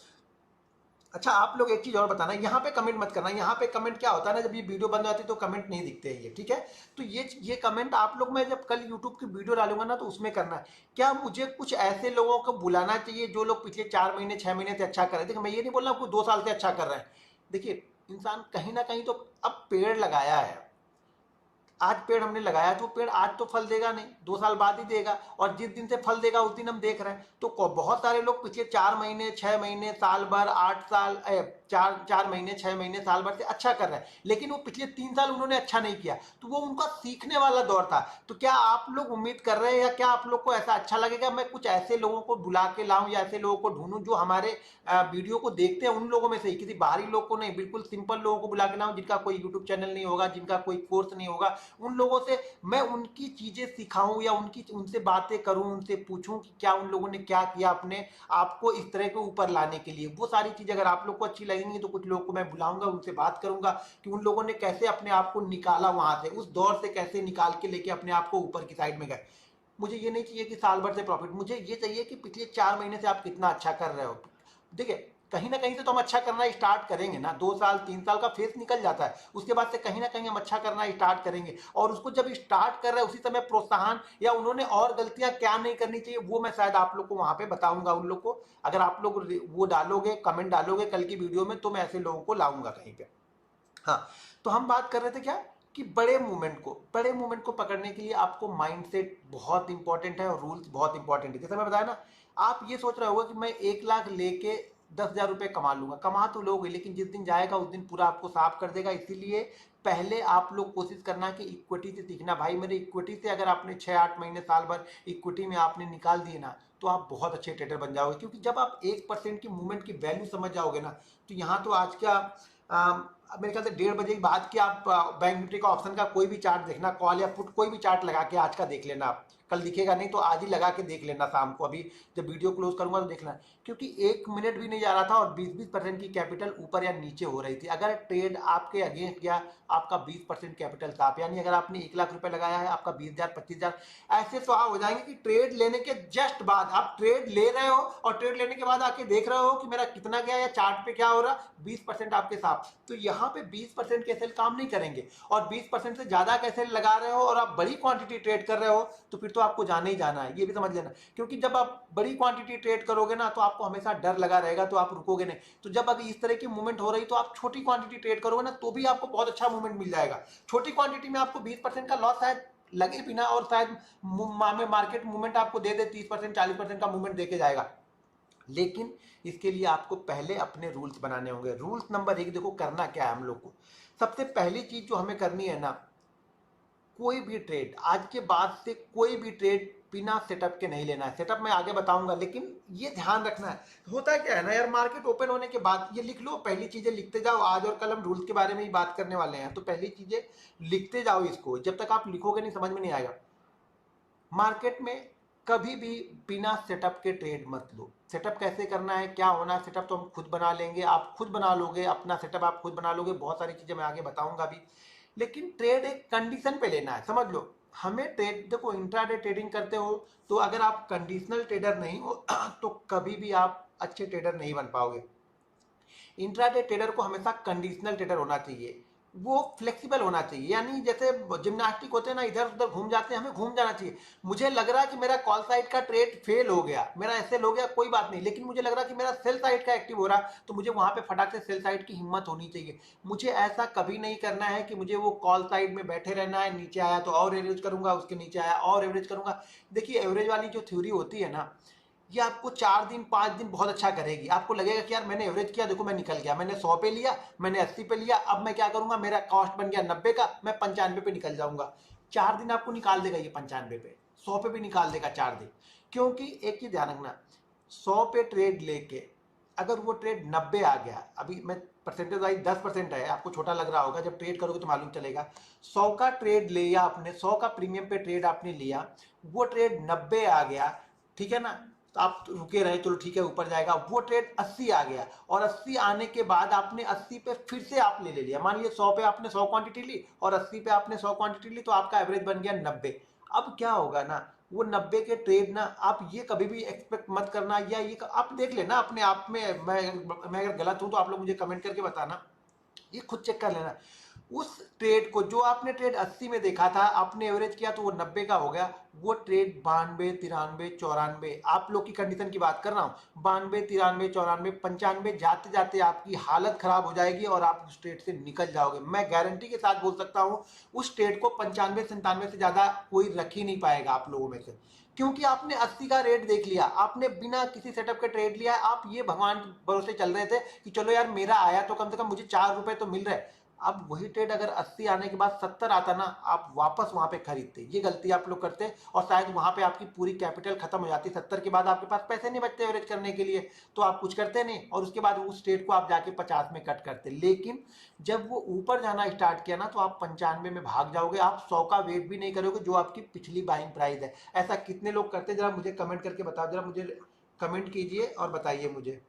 अच्छा आप लोग एक चीज और बताना, यहाँ पे कमेंट मत करना। यहाँ पे कमेंट क्या होता है ना, जब ये वीडियो बंद होती है तो कमेंट नहीं दिखते हैं ये, ठीक है? तो ये कमेंट आप लोग, मैं जब कल यूट्यूब की वीडियो डालूंगा ना, तो उसमें करना है। क्या मुझे कुछ ऐसे लोगों को बुलाना चाहिए जो लोग पिछले 4 महीने 6 महीने से अच्छा कर रहे हैं? देखिए मैं ये नहीं बोल रहा हूँ 2 साल से अच्छा कर रहे हैं। देखिए इंसान कहीं ना कहीं तो, अब पेड़ लगाया है, आज पेड़ हमने लगाया तो पेड़ आज तो फल देगा नहीं, 2 साल बाद ही देगा, और जिस दिन से फल देगा उस दिन हम देख रहे हैं। तो बहुत सारे लोग पिछले 4 महीने 6 महीने साल भर 8 साल 4 महीने 6 महीने साल भर से अच्छा कर रहे हैं, लेकिन वो पिछले 3 साल उन्होंने अच्छा नहीं किया, तो वो उनका सीखने वाला दौर था। तो क्या आप लोग उम्मीद कर रहे हैं, या क्या आप लोग को ऐसा अच्छा लगेगा मैं कुछ ऐसे लोगों को बुला के लाऊं, या ऐसे लोगों को ढूंढूं जो हमारे वीडियो को देखते हैं उन लोगों में से ही, किसी बाहरी लोग को नहीं, बिल्कुल सिंपल लोगों को बुला के लाऊं जिनका कोई यूट्यूब चैनल नहीं होगा, जिनका कोई कोर्स नहीं होगा, उन लोगों से मैं उनकी चीजें सिखाऊं, या उनसे बातें करूं, उनसे पूछूं कि क्या उन लोगों ने क्या किया अपने आपको इस तरह के ऊपर लाने के लिए। वो सारी चीजें अगर आप लोग को अच्छी लगेंगी तो कुछ लोगों को मैं बुलाऊंगा, उनसे बात करूंगा कि उन लोगों ने कैसे अपने आप को निकाला वहां से, उस दौर से कैसे निकाल के लेके अपने आप को ऊपर की साइड में गए। मुझे ये नहीं चाहिए कि साल भर से प्रॉफिट, मुझे ये चाहिए कि पिछले 4 महीने से आप कितना अच्छा कर रहे हो। देखिए कहीं ना कहीं से तो हम अच्छा करना स्टार्ट करेंगे ना, 2 साल 3 साल का फेस निकल जाता है, उसके बाद से कहीं ना कहीं हम अच्छा करना स्टार्ट करेंगे। और उसको जब स्टार्ट कर रहे हैं उसी समय प्रोत्साहन, या उन्होंने और गलतियां क्या नहीं करनी चाहिए, वो मैं शायद आप लोग को वहां पे बताऊंगा। उन लोग को अगर आप लोग वो डालोगे, कमेंट डालोगे कल की वीडियो में, तो मैं ऐसे लोगों को लाऊंगा कहीं पे। हाँ, तो हम बात कर रहे थे क्या कि बड़े मूवमेंट को पकड़ने के लिए आपको माइंडसेट बहुत इंपॉर्टेंट है, और रूल्स बहुत इंपॉर्टेंट है। जैसे मैं बताया ना, आप ये सोच रहे होगा कि मैं 1 लाख लेके 10,000 रुपए कमा लूंगा, कमा तो लोगे, लेकिन जिस दिन जाएगा उस दिन पूरा आपको साफ कर देगा। इसीलिए पहले आप लोग कोशिश करना कि इक्विटी से सीखना। भाई मेरे इक्विटी से अगर आपने 6-8 महीने साल भर इक्विटी में आपने निकाल दिए ना, तो आप बहुत अच्छे ट्रेडर बन जाओगे। क्योंकि जब आप 1% की मूवमेंट की वैल्यू समझ जाओगे ना, तो यहाँ तो आज का मेरे ख्याल से 1:30 के बाद कि आप बैंक निफ्टी का ऑप्शन का कोई भी चार्ट देखना, कॉल या पुट कोई भी चार्ट लगा के आज का देख लेना आप, कल दिखेगा नहीं तो आज ही लगा के देख लेना शाम को, अभी जब वीडियो क्लोज करूंगा तो देखना, क्योंकि 1 मिनट भी नहीं जा रहा था और 20-20% की कैपिटल ऊपर या नीचे हो रही थी। अगर ट्रेड आपके अगेंस्ट गया, आपका 20% कैपिटल साफ, यानी अगर आपने 1 लाख रुपए लगाया है, आपका 20,000 25,000 ऐसे स्वाहा हो जाएंगे कि ट्रेड लेने के जस्ट बाद आप ट्रेड ले रहे हो और ट्रेड लेने के बाद आके देख रहे हो कि मेरा कितना गया या चार्ट पे क्या हो रहा, 20% आपके साथ। तो यहाँ पे 20% के सेल काम नहीं करेंगे, और 20% से ज्यादा के सेल लगा रहे हो और आप बड़ी क्वांटिटी ट्रेड कर रहे हो तो फिर तो आपको जाना ही जाना है, ये भी समझ लेना। क्योंकि जब आप बड़ी क्वांटिटी ट्रेड करोगे ना तो आपको हमेशा डर लगा रहेगा, तो आप रुकोगे नहीं। तो जब अगर इस तरह की मूवमेंट हो रही तो आप छोटी क्वांटिटी ट्रेड करोगे ना तो भी आपको बहुत अच्छा मूवमेंट मिल जाएगा। छोटी क्वांटिटी में आपको 20% का लॉस शायद लगे बिना, और शायद मार्केट मूवमेंट आपको दे दे 30% 40% का मूवमेंट देके जाएगा। लेकिन इसके लिए आपको पहले अपने रूल्स बनाने होंगे। रूल्स नंबर 1 देखो करना क्या है हम लोग को। सबसे पहली चीज जो हमें करनी है ना, कोई भी ट्रेड आज के बाद से कोई भी ट्रेड बिना सेटअप के नहीं लेना है। सेटअप मैं आगे बताऊंगा, लेकिन ये ध्यान रखना है। होता क्या है ना यार, मार्केट ओपन होने के बाद ये लिख लो, पहली चीजें लिखते जाओ। आज और कल हम रूल्स के बारे में ही बात करने वाले हैं, तो पहली चीजें लिखते जाओ। इसको जब तक आप लिखोगे नहीं समझ में नहीं आएगा। मार्केट में कभी भी बिना सेटअप के ट्रेड मत लो। सेटअप कैसे करना है, क्या होना है, सेटअप तो हम खुद बना लेंगे, आप खुद बना लोगे अपना सेटअप, आप खुद बना लोगे। बहुत सारी चीजें मैं आगे बताऊंगा भी, लेकिन ट्रेड एक कंडीशन पे लेना है, समझ लो। हमें ट्रेड, देखो इंट्राडे ट्रेडिंग करते हो तो अगर आप कंडीशनल ट्रेडर नहीं हो तो कभी भी आप अच्छे ट्रेडर नहीं बन पाओगे। इंट्राडे ट्रेडर को हमेशा कंडीशनल ट्रेडर होना चाहिए, वो फ्लेक्सिबल होना चाहिए। यानी जैसे जिम्नास्टिक होते हैं ना, इधर उधर घूम जाते हैं, हमें घूम जाना चाहिए। मुझे लग रहा है कि मेरा कॉल साइड का ट्रेड फेल हो गया, मेरा एसएल हो गया, कोई बात नहीं, लेकिन मुझे लग रहा है कि मेरा सेल साइड का एक्टिव हो रहा, तो मुझे वहां पे फटाक से सेल साइड की हिम्मत होनी चाहिए। मुझे ऐसा कभी नहीं करना है कि मुझे वो कॉल साइड में बैठे रहना है, नीचे आया तो और एवरेज करूंगा, उसके नीचे आया और एवरेज करूंगा। देखिए एवरेज वाली जो थ्योरी होती है ना, ये आपको 4 दिन 5 दिन बहुत अच्छा करेगी। आपको लगेगा कि यार मैंने एवरेज किया, देखो मैं निकल गया, मैंने 100 पे लिया, मैंने 80 पे लिया, अब मैं क्या करूंगा, मेरा कॉस्ट बन गया 90 का, मैं 95 पे निकल जाऊंगा। 4 दिन आपको निकाल देगा ये 95 पे, 100 पे भी निकाल देगा 4 दिन। क्योंकि एक चीज ध्यान रखना, 100 पे ट्रेड लेके अगर वो ट्रेड 90 आ गया, अभी मैं परसेंटेज वाइज 10% है, आपको छोटा लग रहा होगा, जब ट्रेड करोगे तो मालूम चलेगा। 100 का ट्रेड लिया आपने, 100 का प्रीमियम पे ट्रेड आपने लिया, वो ट्रेड 90 आ गया, ठीक है ना, तो आप रुके रहे, चलो ठीक है ऊपर जाएगा। वो ट्रेड 80 आ गया, और 80 आने के बाद आपने 80 पे फिर से आप ले लिया। मान लीजिए 100 पे आपने 100 क्वांटिटी ली और 80 पे आपने 100 क्वांटिटी ली, तो आपका एवरेज बन गया 90। अब क्या होगा ना, वो 90 के ट्रेड ना, आप ये कभी भी एक्सपेक्ट मत करना, या ये आप देख लेना अपने आप में। मैं अगर गलत हूं तो आप लोग मुझे कमेंट करके बताना, ये खुद चेक कर लेना। उस ट्रेड को जो आपने ट्रेड 80 में देखा था, आपने एवरेज किया तो वो 90 का हो गया, वो ट्रेड 92 93 94, आप लोग की कंडीशन की बात कर रहा हूं, 92 93 94 95 जाते जाते आपकी हालत खराब हो जाएगी और आप उस ट्रेड से निकल जाओगे। मैं गारंटी के साथ बोल सकता हूं, उस ट्रेड को 95 97 से ज्यादा कोई रख ही नहीं पाएगा आप लोगों में से। क्योंकि आपने 80 का रेट देख लिया, आपने बिना किसी सेटअप के ट्रेड लिया, आप ये भगवान भरोसे चल रहे थे कि चलो यार मेरा आया तो कम से कम मुझे 4 रुपए तो मिल रहे। अब वही ट्रेड अगर 80 आने के बाद 70 आता ना, आप वापस वहां पे खरीदते। ये गलती आप लोग करते और शायद वहां पे आपकी पूरी कैपिटल खत्म हो जाती। 70 के बाद आपके पास पैसे नहीं बचते एवरेज करने के लिए, तो आप कुछ करते नहीं, और उसके बाद उस ट्रेड को आप जाके 50 में कट करते। लेकिन जब वो ऊपर जाना स्टार्ट किया ना, तो आप 95 में भाग जाओगे, आप 100 का वेट भी नहीं करोगे जो आपकी पिछली बाइंग प्राइस है। ऐसा कितने लोग करते, जरा मुझे कमेंट करके बताओ, जरा मुझे कमेंट कीजिए और बताइए मुझे।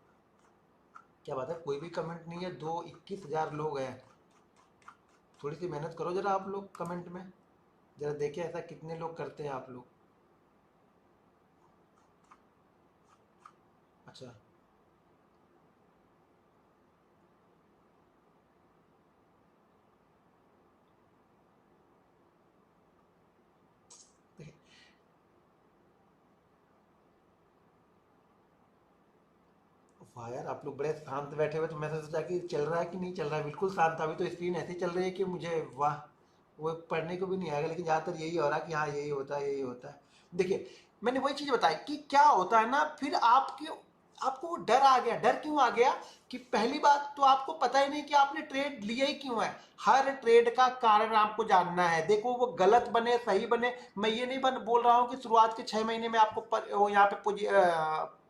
क्या बात है, कोई भी कमेंट नहीं है, 21,000 लोग हैं। थोड़ी सी मेहनत करो जरा आप लोग कमेंट में, जरा देखें ऐसा कितने लोग करते हैं आप लोग। अच्छा, देखिए, वाह यार आप लोग बड़े शांत बैठे हुए, तो मैं सोचा कि चल रहा है कि नहीं चल रहा है। बिल्कुल शांत था, अभी तो स्क्रीन ऐसी चल रही है कि मुझे वाह, वो पढ़ने को भी नहीं आएगा, लेकिन ज़्यादातर यही हो रहा है कि हाँ यही होता है यही होता है। देखिए मैंने वही चीज़ बताई कि क्या होता है ना, फिर आपको वो डर आ गया। डर क्यों आ गया कि पहली बात तो आपको पता ही नहीं कि आपने ट्रेड लिया ही क्यों है। हर ट्रेड का कारण आपको जानना है। देखो वो गलत बने सही बने, मैं ये नहीं बोल रहा हूँ कि शुरुआत के 6 महीने में आपको यहाँ पे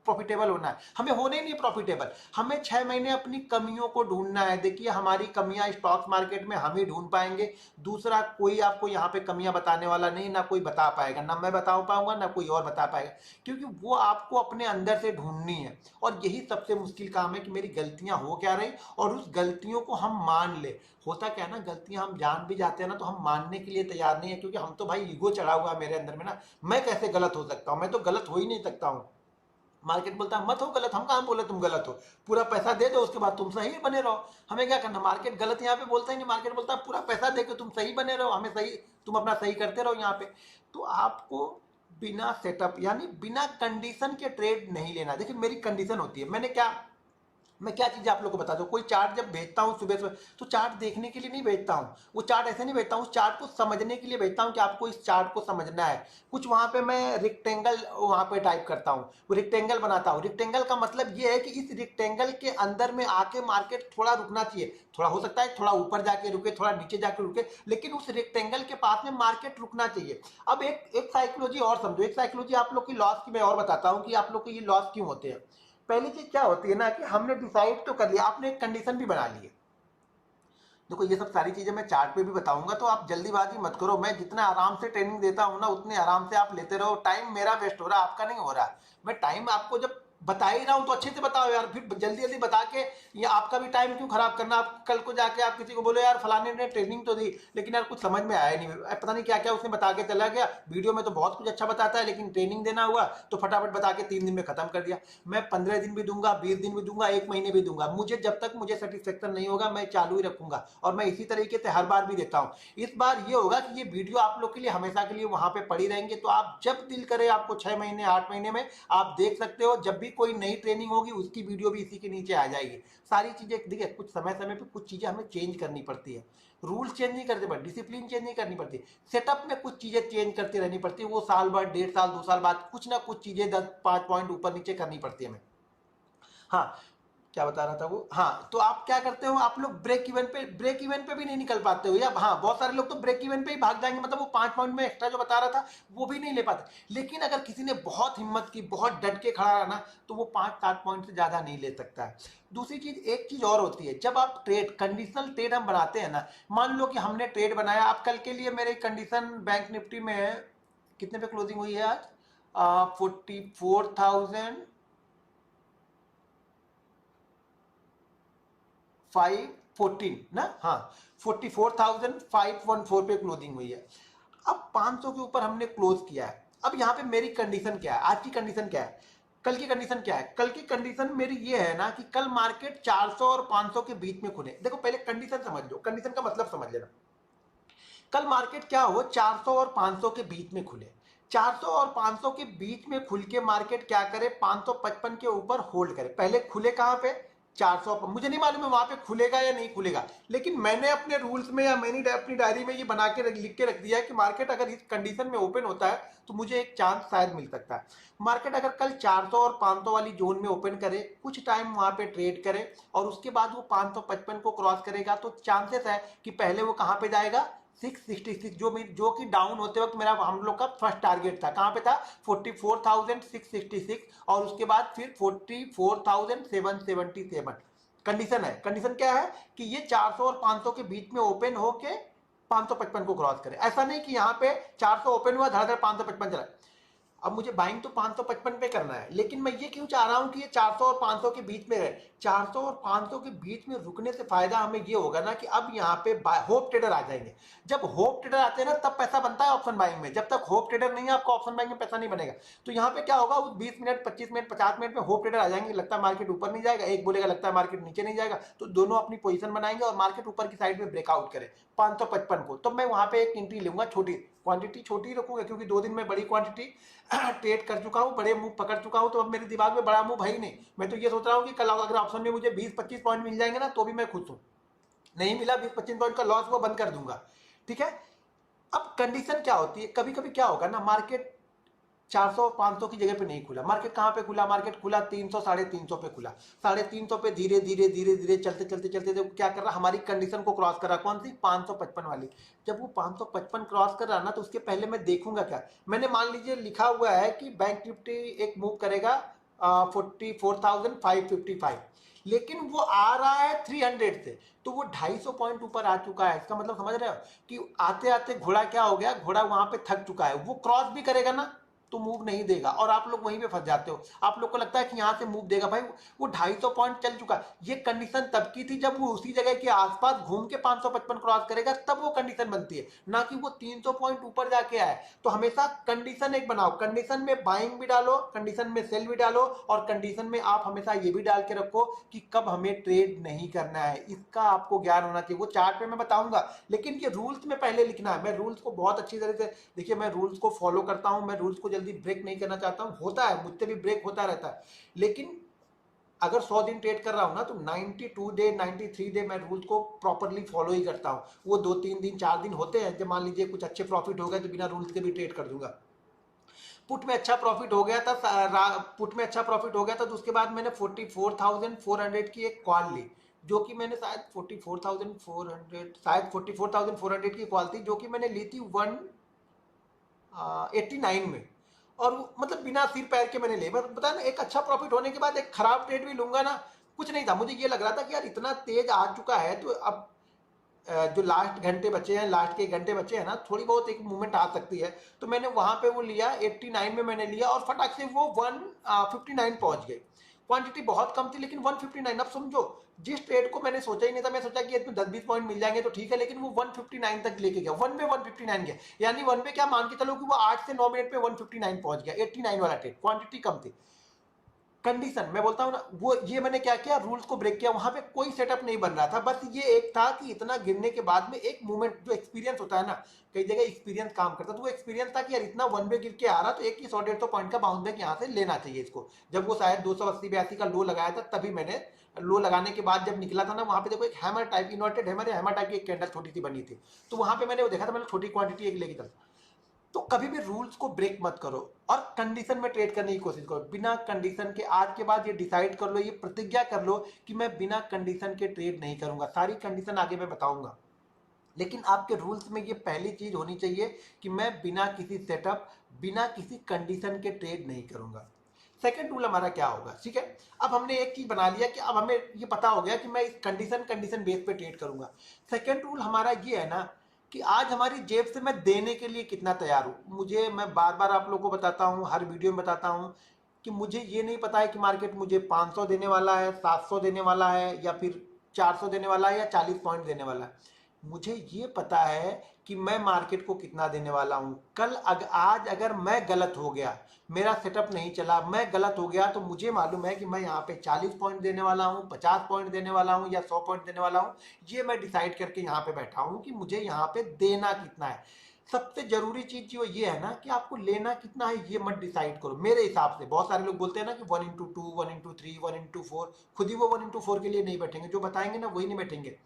प्रॉफिटेबल होना है, हमें होने ही नहीं प्रॉफिटेबल। हमें 6 महीने अपनी कमियों को ढूंढना है। देखिए हमारी कमियां स्टॉक मार्केट में हम ही ढूंढ पाएंगे, दूसरा कोई आपको यहाँ पे कमियां बताने वाला नहीं, ना कोई बता पाएगा, ना मैं बता पाऊंगा ना कोई और बता पाएगा, क्योंकि वो आपको अपने अंदर से ढूंढनी है। और यही सबसे मुश्किल काम है कि मेरी गलतियां हो क्या रही और उस गलतियों को हम मान ले। होता क्या है ना, गलतियां हम जान भी जाते हैं ना तो हम मानने के लिए तैयार नहीं है, क्योंकि हम तो भाई ईगो चढ़ा हुआ है मेरे अंदर में ना, मैं कैसे गलत हो सकता हूँ, मैं तो गलत हो ही नहीं सकता हूँ। मार्केट बोलता है मत हो गलत, हम कहाँ बोले तुम गलत हो, पूरा पैसा दे दो उसके बाद तुम सही बने रहो। हमें क्या करना, मार्केट गलत यहाँ पे बोलता ही नहीं, मार्केट बोलता है पूरा पैसा दे के तुम सही बने रहो, हमें सही, तुम अपना सही करते रहो यहाँ पे। तो आपको बिना सेटअप यानी बिना कंडीशन के ट्रेड नहीं लेना। देखिए मेरी कंडीशन होती है, मैं क्या चीज़ आप लोग को बता दूं, कोई चार्ट जब भेजता हूं सुबह सुबह तो चार्ट देखने के लिए नहीं भेजता हूं, वो चार्ट ऐसे नहीं भेजता हूं, उस चार्ट को समझने के लिए भेजता हूं कि आपको इस चार्ट को समझना है। कुछ वहां पे मैं रेक्टेंगल वहां पे टाइप करता हूं, वो रेक्टेंगल बनाता हूं। रेक्टेंगल का मतलब ये है कि इस रेक्टेंगल के अंदर में आके मार्केट थोड़ा रुकना चाहिए, थोड़ा हो सकता है थोड़ा ऊपर जाके रुके, थोड़ा नीचे जाके रुके, लेकिन उस रेक्टेंगल के पास में मार्केट रुकना चाहिए। अब एक एक साइकोलॉजी और समझो, एक साइकोलॉजी आप लोग की लॉस की मैं और बताता हूँ कि आप लोग को ये लॉस क्यों होते हैं। पहली चीज क्या होती है ना कि हमने डिसाइड तो कर लिया, आपने एक कंडीशन भी बना ली है। देखो ये सब सारी चीजें मैं चार्ट पे भी बताऊंगा, तो आप जल्दीबाजी मत करो। मैं जितना आराम से ट्रेनिंग देता हूं ना उतने आराम से आप लेते रहो। टाइम मेरा वेस्ट हो रहा है, आपका नहीं हो रहा। मैं टाइम आपको जब बता ही रहा हूं तो अच्छे से बताओ यार, फिर जल्दी जल्दी बता के ये आपका भी टाइम क्यों खराब करना। आप कल को जाके आप किसी को बोलो यार फलाने ने ट्रेनिंग तो दी लेकिन यार कुछ समझ में आया नहीं, पता नहीं क्या क्या उसने बता के चला गया। वीडियो में तो बहुत कुछ अच्छा बताता है लेकिन ट्रेनिंग देना हुआ तो फटाफट बता के 3 दिन में खत्म कर दिया। मैं 15 दिन भी दूंगा, 20 दिन भी दूंगा, 1 महीने भी दूंगा, मुझे जब तक मुझे सेटिस्फेक्शन नहीं होगा मैं चालू ही रखूंगा। और मैं इसी तरीके से हर बार भी देता हूं। इस बार ये होगा कि ये वीडियो आप लोग के लिए हमेशा के लिए वहां पे पड़ी रहेंगे, तो आप जब दिल करे आपको 6 महीने 8 महीने में आप देख सकते हो। जब भी कोई नई ट्रेनिंग होगी उसकी वीडियो भी इसी के नीचे आ जाएगी। सारी चीजें देखिए, कुछ समय समय पे कुछ चीजें हमें चेंज करनी पड़ती है, रूल चेंज नहीं करते पड़ते, डिसिप्लिन चेंज नहीं करनी पड़ती, सेटअप में कुछ चीजें चेंज करती रहनी पड़ती है। वो साल बाद, 1.5 साल 2 साल बाद कुछ ना कुछ चीजें 10-5 पॉइंट ऊपर नीचे करनी पड़ती है हमें। हाँ, क्या बता रहा था वो, हाँ, तो आप क्या करते हो, आप लोग ब्रेक इवन पे भी नहीं निकल पाते हो, या हाँ बहुत सारे लोग तो ब्रेक इवन पे ही भाग जाएंगे, मतलब वो 5 पॉइंट में एक्स्ट्रा जो बता रहा था वो भी नहीं ले पाते। लेकिन अगर किसी ने बहुत हिम्मत की, बहुत डट के खड़ा रहा ना, तो वो 5-7 पॉइंट से ज्यादा नहीं ले सकता है। दूसरी चीज, एक चीज और होती है, जब आप ट्रेड, कंडीशनल ट्रेड हम बनाते हैं ना, मान लो कि हमने ट्रेड बनाया, आप कल के लिए मेरे कंडीशन बैंक निफ्टी में है, कितने पे क्लोजिंग हुई है आज, 44,514 ना, हाँ 44,514 पे क्लोजिंग हुई है। अब 500 के ऊपर हमने क्लोज किया है। अब यहाँ पे मेरी कंडीशन क्या है, आज की कंडीशन क्या है, कल की कंडीशन क्या है। कल की कंडीशन मेरी ये है ना कि कल मार्केट 400 और 500 के बीच में खुले। देखो पहले कंडीशन समझ लो, कंडीशन का मतलब समझ लेना। कल मार्केट क्या हो, 400 और 500 के बीच में खुले। 400 और 500 के बीच में खुल के मार्केट क्या करे, 555 के ऊपर होल्ड करे। पहले खुले कहां पे, 400 पर। मुझे नहीं मालूम है वहां पे खुलेगा या नहीं खुलेगा, लेकिन मैंने अपने रूल्स में या मैंने अपनी डायरी में ये बना के लिख के रख दिया है कि मार्केट अगर इस कंडीशन में ओपन होता है तो मुझे एक चांस शायद मिल सकता है। मार्केट अगर कल 400 और 500 वाली जोन में ओपन करे, कुछ टाइम वहां पे ट्रेड करे और उसके बाद वो 555 को क्रॉस करेगा, तो चांसेस है कि पहले वो कहां पे जाएगा, 666, जो कि डाउन होते वक्त मेरा, हम लोग का फर्स्ट टारगेट था, कहां पे था, 44,666, और उसके बाद फिर 44,777। कंडीशन है, कंडीशन क्या है कि ये 400 और 500 के बीच में ओपन होके 555 को क्रॉस करे। ऐसा नहीं कि यहाँ पे 400 ओपन हुआ, धड़ाधड़ 555 चला। अब मुझे बाइंग तो 555 पे करना है, लेकिन मैं ये क्यों चाह रहा हूं कि ये 400 और 500 के बीच में है। 400 और 500 के बीच में रुकने से फायदा हमें ये होगा ना कि अब यहाँ पे होप ट्रेडर आ जाएंगे। जब होप ट्रेडर आते हैं ना तब पैसा बनता है ऑप्शन बाइंग में। जब तक होप ट्रेडर नहीं है आपको ऑप्शन बाइंग में पैसा नहीं बनेगा। तो यहाँ पे क्या होगा, उस 20 मिनट 25 मिनट 50 मिनट में होप ट्रेडर आ जाएंगे, लगता है मार्केट ऊपर नहीं जाएगा, एक बोलेगा लगता है मार्केट नीचे नहीं जाएगा, तो दोनों अपनी पोजीशन बनाएंगे और मार्केट ऊपर की साइड में ब्रेकआउट करे 555 को। तो मैं वहां पे एक एंट्री लूंगा, छोटी क्वांटिटी, छोटी रखूंगा, क्योंकि 2 दिन में बड़ी क्वांटिटी ट्रेड कर चुका हूं, बड़े मूव पकड़ चुका हूं, तो अब मेरे दिमाग में बड़ा मूव है ही नहीं। मैं तो ये सोच रहा हूं कि कल अगर ऑप्शन में मुझे 20-25 पॉइंट मिल जाएंगे ना तो भी मैं खुश हूं, नहीं मिला 20-25 पॉइंट का लॉस वो बंद कर दूंगा। ठीक है। अब कंडीशन क्या होती है, कभी कभी क्या होगा ना, मार्केट 400-500 की जगह पे नहीं खुला, मार्केट कहां पे खुला, मार्केट खुला 300 350 पे खुला। 350 पे धीरे धीरे धीरे धीरे चलते चलते चलते जब क्या कर रहा, हमारी कंडीशन को क्रॉस कर रहा, कौन सी, 555 वाली। जब वो 555 क्रॉस कर रहा ना तो उसके पहले मैं देखूंगा क्या, मैंने मान लीजिए लिखा हुआ है कि बैंक निफ्टी एक मूव करेगा 44,555, लेकिन वो आ रहा है 300 से, तो वो 250 पॉइंट ऊपर आ चुका है। इसका मतलब समझ रहे हो कि आते आते घोड़ा क्या हो गया, घोड़ा वहां पे थक चुका है। वो क्रॉस भी करेगा ना तो मूव नहीं देगा, और आप लोग वहीं पे फंस जाते हो। आप लोग को लगता है कि यहाँ से मूव देगा, भाई वो 250 पॉइंट चल चुका है। ये कंडीशन तब की थी जब वो उसी जगह के आसपास घूम के 555 क्रॉस करेगा, तब वो कंडीशन बनती है, ना कि वो 300 पॉइंट ऊपर जाके आए। तो हमेशा कंडीशन एक बनाओ, कंडीशन में बाइंग भी डालो, कंडीशन में सेल भी डालो, और कंडीशन में आप हमेशा ये भी डाल के रखो कि कब हमें ट्रेड नहीं करना है। इसका आपको ज्ञान होना चाहिए। वो चार्ट पे मैं बताऊंगा, लेकिन ये रूल्स में पहले लिखना है। मैं रूल्स को बहुत अच्छी तरह से, देखिए मैं रूल्स को फॉलो करता हूं, मैं रूल्स को जल्दी ब्रेक नहीं करना चाहता हूं। होता है, मुझसे भी ब्रेक होता रहता है, लेकिन अगर 100 दिन ट्रेड कर रहा हूं ना, तो 92 डे 93 डे मैं रूल्स को प्रॉपरली फॉलो ही करता हूं। वो 2-3 दिन 4 दिन होते हैं जब मान लीजिए कुछ अच्छे प्रॉफिट हो गए तो बिना रूल्स के भी ट्रेड कर दूंगा। पुट में अच्छा प्रॉफिट हो गया था, पुट में अच्छा प्रॉफिट हो गया था, तो उसके बाद मैंने 44,400 की एक कॉल ली, जो कि मैंने शायद 44,400, शायद 44,400 की कॉल थी, जो कि मैंने ली थी 189 में। और मतलब बिना सिर पैर के मैंने ले, मतलब पता है ना, एक अच्छा प्रॉफिट होने के बाद एक खराब ट्रेड भी लूंगा ना, कुछ नहीं था। मुझे ये लग रहा था कि यार इतना तेज आ चुका है, तो अब जो लास्ट घंटे बचे हैं, लास्ट के घंटे बचे हैं ना, थोड़ी बहुत एक मूवमेंट आ सकती है। तो मैंने वहां पे वो लिया, 89 में मैंने लिया, और फटाक से वो 159 पहुंच गए। क्वांटिटी बहुत कम थी, लेकिन 159। अब समझो, जिस ट्रेड को मैंने सोचा ही नहीं था, मैं सोचा कि इसमें 10-20 पॉइंट मिल जाएंगे तो ठीक है, लेकिन वो 159 तक लेके गया, वन में 159 गया। यानी वन में क्या मान के चलो कि वो 8 से 9 मिनट में 159 पहुंच गया। 89 वाला ट्रेड, क्वांटिटी कम थी। कंडीशन मैं बोलता हूँ ना, वो ये मैंने क्या किया, रूल्स को ब्रेक किया। वहां पे कोई सेटअप नहीं बन रहा था, बस ये एक था कि इतना गिरने के बाद में एक मूवमेंट, जो एक्सपीरियंस होता है ना, कई जगह एक्सपीरियंस काम करता है, तो वो एक्सपीरियंस था कि यार इतना वन वे गिर के आ रहा, तो एक ही 100-150 पॉइंट का बाउंस बैक यहाँ से लेना चाहिए इसको। जब वो शायद 280-82 का लो लगाया था, तभी मैंने लो लगाने के बाद जब निकला था ना, वहां पे देखो एक हैमर टाइप, इन्वर्टेड हैमर या हैमर टाइप की एक कैंडल छोटी सी बनी थी, तो वहां पे मैंने वो देखा था, मैंने छोटी क्वांटिटी एक लेके चला। तो कभी भी रूल्स को ब्रेक मत करो, और कंडीशन में ट्रेड करने की कोशिश करो। बिना कंडीशन के आज के बाद ये डिसाइड कर लो, ये प्रतिज्ञा कर लो कि मैं बिना कंडीशन के ट्रेड नहीं करूंगा। सारी कंडीशन आगे मैं बताऊंगा, लेकिन आपके रूल्स में ये पहली चीज होनी चाहिए कि मैं बिना किसी सेटअप, बिना किसी कंडीशन के ट्रेड नहीं करूंगा। सेकंड रूल हमारा क्या होगा, ठीक है। अब हमने एक चीज बना लिया कि अब हमें ये पता हो गया कि मैं इस कंडीशन बेस पे ट्रेड करूंगा। सेकंड रूल हमारा ये है ना कि आज हमारी जेब से मैं देने के लिए कितना तैयार हूं। मुझे, मैं बार बार आप लोगों को बताता हूं, हर वीडियो में बताता हूं कि मुझे ये नहीं पता है कि मार्केट मुझे 500 देने वाला है, 700 देने वाला है, या फिर 400 देने वाला है, या 40 पॉइंट देने वाला है। मुझे ये पता है कि मैं मार्केट को कितना देने वाला हूं। आज अगर मैं गलत हो गया, मेरा सेटअप नहीं चला, मैं गलत हो गया, तो मुझे मालूम है कि मैं यहाँ पे 40 पॉइंट देने वाला हूँ, 50 पॉइंट देने वाला हूँ, या 100 पॉइंट देने वाला हूँ। ये मैं डिसाइड करके यहाँ पे बैठा हूँ कि मुझे यहाँ पे देना कितना है। सबसे जरूरी चीज जो ये है ना कि आपको लेना कितना है, ये मत डिसाइड करो। मेरे हिसाब से बहुत सारे लोग बोलते हैं ना कि 1x2, 1x3, 1x4, खुद ही वो 1x4 के लिए नहीं बैठेंगे, जो बताएंगे ना वही नहीं बैठेंगे।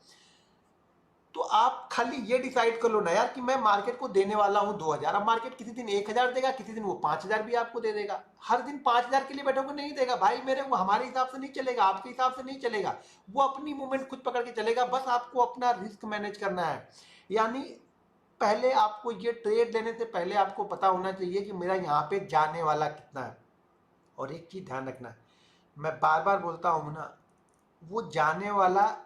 तो आप खाली ये डिसाइड कर लो ना यार कि मैं मार्केट को देने वाला हूं 2,000। अब मार्केट किसी दिन 1,000 देगा, किसी दिन वो 5,000 भी आपको दे देगा। हर दिन 5,000 के लिए बैठोगे, नहीं देगा भाई मेरे, वो हमारे हिसाब से नहीं चलेगा, आपके हिसाब से नहीं चलेगा। वो अपनी मूवमेंट खुद पकड़ के चलेगा। बस आपको अपना रिस्क मैनेज करना है। यानी पहले आपको ये ट्रेड लेने से पहले आपको पता होना चाहिए कि मेरा यहाँ पे जाने वाला कितना है। और एक चीज ध्यान रखना, मैं बार बार बोलता हूं ना, वो जाने वाला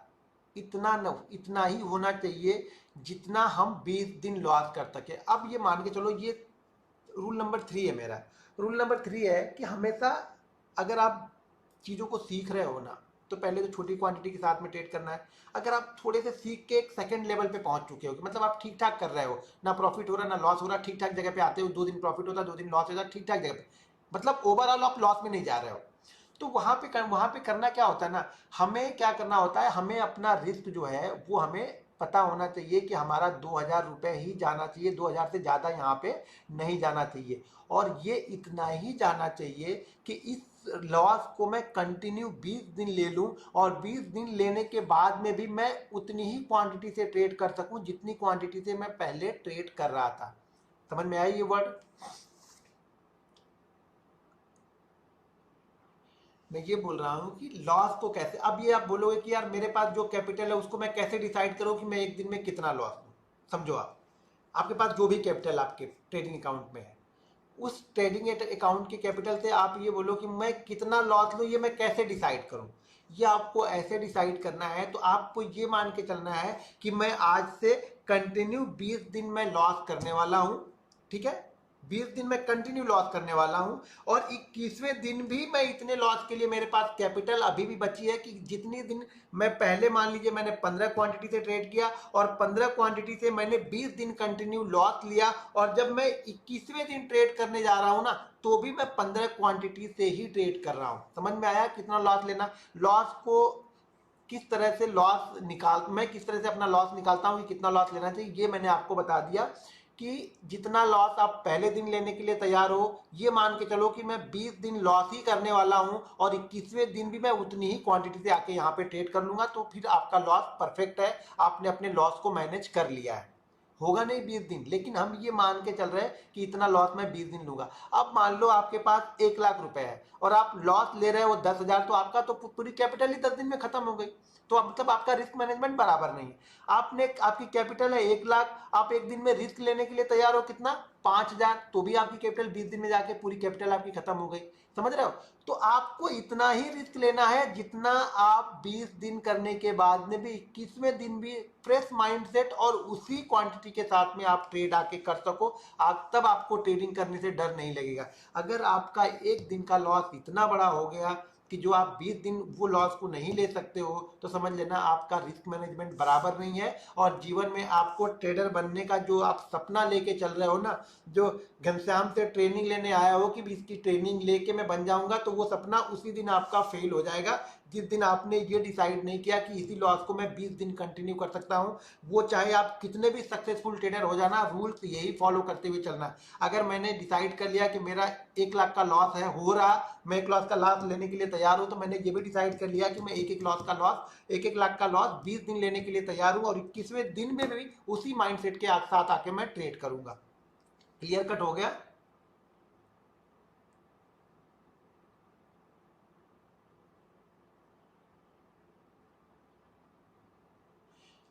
इतना ही होना चाहिए जितना हम 20 दिन लॉस कर सके। अब ये मान के चलो, ये रूल नंबर 3 है मेरा। रूल नंबर 3 है कि हमेशा अगर आप चीज़ों को सीख रहे हो ना, तो पहले तो छोटी क्वांटिटी के साथ में ट्रेड करना है। अगर आप थोड़े से सीख के एक सेकंड लेवल पे पहुंच चुके हो, मतलब आप ठीक ठाक कर रहे हो, ना प्रॉफिट हो रहा ना लॉस हो रहा, ठीक ठाक जगह पे आते हो, 2 दिन प्रॉफिट होता, 2 दिन लॉस होता, ठीक ठाक जगह पे, मतलब ओवरऑल आप लॉस में नहीं जा रहे हो, तो वहां पे करना क्या होता है ना, हमें क्या करना होता है, हमें अपना रिस्क जो है वो हमें पता होना चाहिए कि हमारा 2,000 रुपये ही जाना चाहिए, 2,000 से ज़्यादा यहाँ पे नहीं जाना चाहिए। और ये इतना ही जाना चाहिए कि इस लॉस को मैं कंटिन्यू 20 दिन ले लूं, और 20 दिन लेने के बाद में भी मैं उतनी ही क्वांटिटी से ट्रेड कर सकूं जितनी क्वांटिटी से मैं पहले ट्रेड कर रहा था। समझ में आई ये वर्ड? मैं ये बोल रहा हूँ कि लॉस को कैसे, अब ये आप बोलोगे कि यार मेरे पास जो कैपिटल है उसको मैं कैसे डिसाइड करूँ कि मैं एक दिन में कितना लॉस लूँ। समझो, आप आपके पास जो भी कैपिटल आपके ट्रेडिंग अकाउंट में है, उस ट्रेडिंग अकाउंट के कैपिटल से आप ये बोलो कि मैं कितना लॉस लूँ, ये मैं कैसे डिसाइड करूँ। ये आपको ऐसे डिसाइड करना है, तो आपको ये मान के चलना है कि मैं आज से कंटिन्यू 20 दिन में लॉस करने वाला हूँ, ठीक है, 20 दिन में कंटिन्यू लॉस करने वाला हूं, और 21वें दिन भी मैं इतने लॉस के लिए मेरे पास कैपिटल अभी भी बची है कि जितनी दिन मैं पहले, मान लीजिए मैंने 15 क्वांटिटी से ट्रेड किया और 15 क्वांटिटी से मैंने 20 दिन कंटिन्यू लॉस लिया, और जब मैं 21वें दिन ट्रेड करने जा रहा हूं ना, तो भी मैं 15 क्वांटिटी से ही ट्रेड कर रहा हूं। समझ में आया कितना लॉस लेना, लॉस को किस तरह से लॉस निकाल, मैं किस तरह से अपना लॉस निकालता हूं कि कितना लॉस लेना चाहिए, ये मैंने आपको बता दिया। कि जितना लॉस आप पहले दिन लेने के लिए तैयार हो, ये मान के चलो कि मैं 20 दिन लॉस ही करने वाला हूं और 21वें दिन भी मैं उतनी ही क्वांटिटी से आके यहाँ पे ट्रेड कर लूंगा, तो फिर आपका लॉस परफेक्ट है, आपने अपने लॉस को मैनेज कर लिया है। होगा नहीं 20 दिन, लेकिन हम ये मान के चल रहे हैं कि इतना लॉस मैं 20 दिन लूंगा। अब मान लो आपके पास 1 लाख रुपए है और आप लॉस ले रहे हो 10,000, तो आपका तो पूरी कैपिटल ही 10 दिन में खत्म हो गई। तो अब मतलब आपका रिस्क मैनेजमेंट बराबर नहीं है। आपने, आपकी कैपिटल है 1 लाख, आप एक दिन में रिस्क लेने के लिए तैयार हो कितना, 5,000, तो भी आपकी कैपिटल 20 दिन में जाके पूरी कैपिटल आपकी खत्म हो गई। समझ रहे हो। तो आपको इतना ही रिस्क लेना है जितना आप 20 दिन करने के बाद में भी 21वें दिन भी फ्रेश माइंडसेट और उसी क्वांटिटी के साथ में आप ट्रेड आके कर सको। आप तब आपको ट्रेडिंग करने से डर नहीं लगेगा। अगर आपका एक दिन का लॉस इतना बड़ा हो गया कि जो आप 20 दिन वो लॉस को नहीं ले सकते हो, तो समझ लेना आपका रिस्क मैनेजमेंट बराबर नहीं है। और जीवन में आपको ट्रेडर बनने का जो आप सपना लेके चल रहे हो ना, जो घनश्याम से ट्रेनिंग लेने आया हो कि इसकी ट्रेनिंग लेके मैं बन जाऊंगा, तो वो सपना उसी दिन आपका फेल हो जाएगा जिस दिन आपने ये डिसाइड नहीं किया कि इसी लॉस को मैं 20 दिन कंटिन्यू कर सकता हूँ। वो चाहे आप कितने भी सक्सेसफुल ट्रेडर हो जाना, रूल्स यही फॉलो करते हुए चलना। अगर मैंने डिसाइड कर लिया कि मेरा 1 लाख का लॉस है, हो रहा, मैं 1 लाख का लॉस लेने के लिए तैयार हूँ, तो मैंने ये भी डिसाइड कर लिया कि मैं एक लाख का लॉस 20 दिन लेने के लिए तैयार हूँ और 21वें दिन में भी उसी माइंडसेट के साथ आके मैं ट्रेड करूंगा। क्लियर कट हो गया।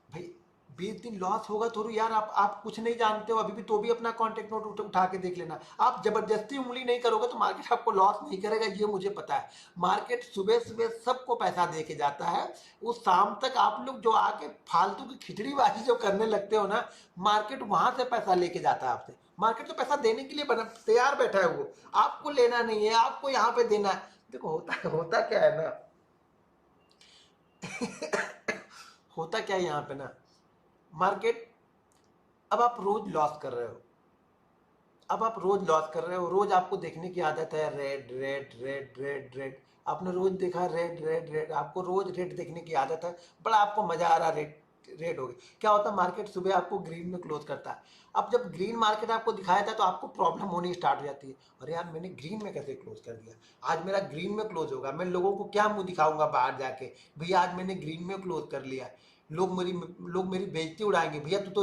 भाई 20 दिन लॉस होगा तो यार, आप कुछ नहीं जानते हो अभी भी, तो भी अपना कॉन्टेक्ट नोट उठा के देख लेना। आप जबरदस्ती उंगली नहीं करोगे तो मार्केट आपको लॉस नहीं करेगा, ये मुझे पता है। मार्केट सुबह सुबह सबको पैसा दे के जाता है, उस शाम तक आप लोग जो आके फालतू की खिचड़ीबाजी जो करने लगते हो ना, मार्केट वहां से पैसा लेके जाता है आपसे। मार्केट तो पैसा देने के लिए बना तैयार बैठा है, वो आपको लेना नहीं है, आपको यहाँ पे देना है। देखो होता क्या है ना होता क्या है यहाँ पे ना, मार्केट, अब आप रोज लॉस कर रहे हो, अब आप रोज लॉस कर रहे हो, रोज आपको देखने की आदत है red red red red red, आपने रोज देखा रेड रेड रेड, आपको रोज रेड देखने की आदत है, बड़ा आपको मजा आ रहा रेड रेड हो गई। क्या होता है, मार्केट सुबह आपको ग्रीन में क्लोज करता है। अब जब ग्रीन मार्केट आपको दिखाया था तो आपको प्रॉब्लम होनी स्टार्ट हो जाती है, अरे यार मैंने ग्रीन में कैसे क्लोज कर दिया, आज मेरा ग्रीन में क्लोज होगा, मैं लोगों को क्या मुंह दिखाऊंगा बाहर जाके, भैया आज मैंने ग्रीन में क्लोज कर लिया। लोग मेरी बेइज्जती उड़ाएंगे, भैया तू तो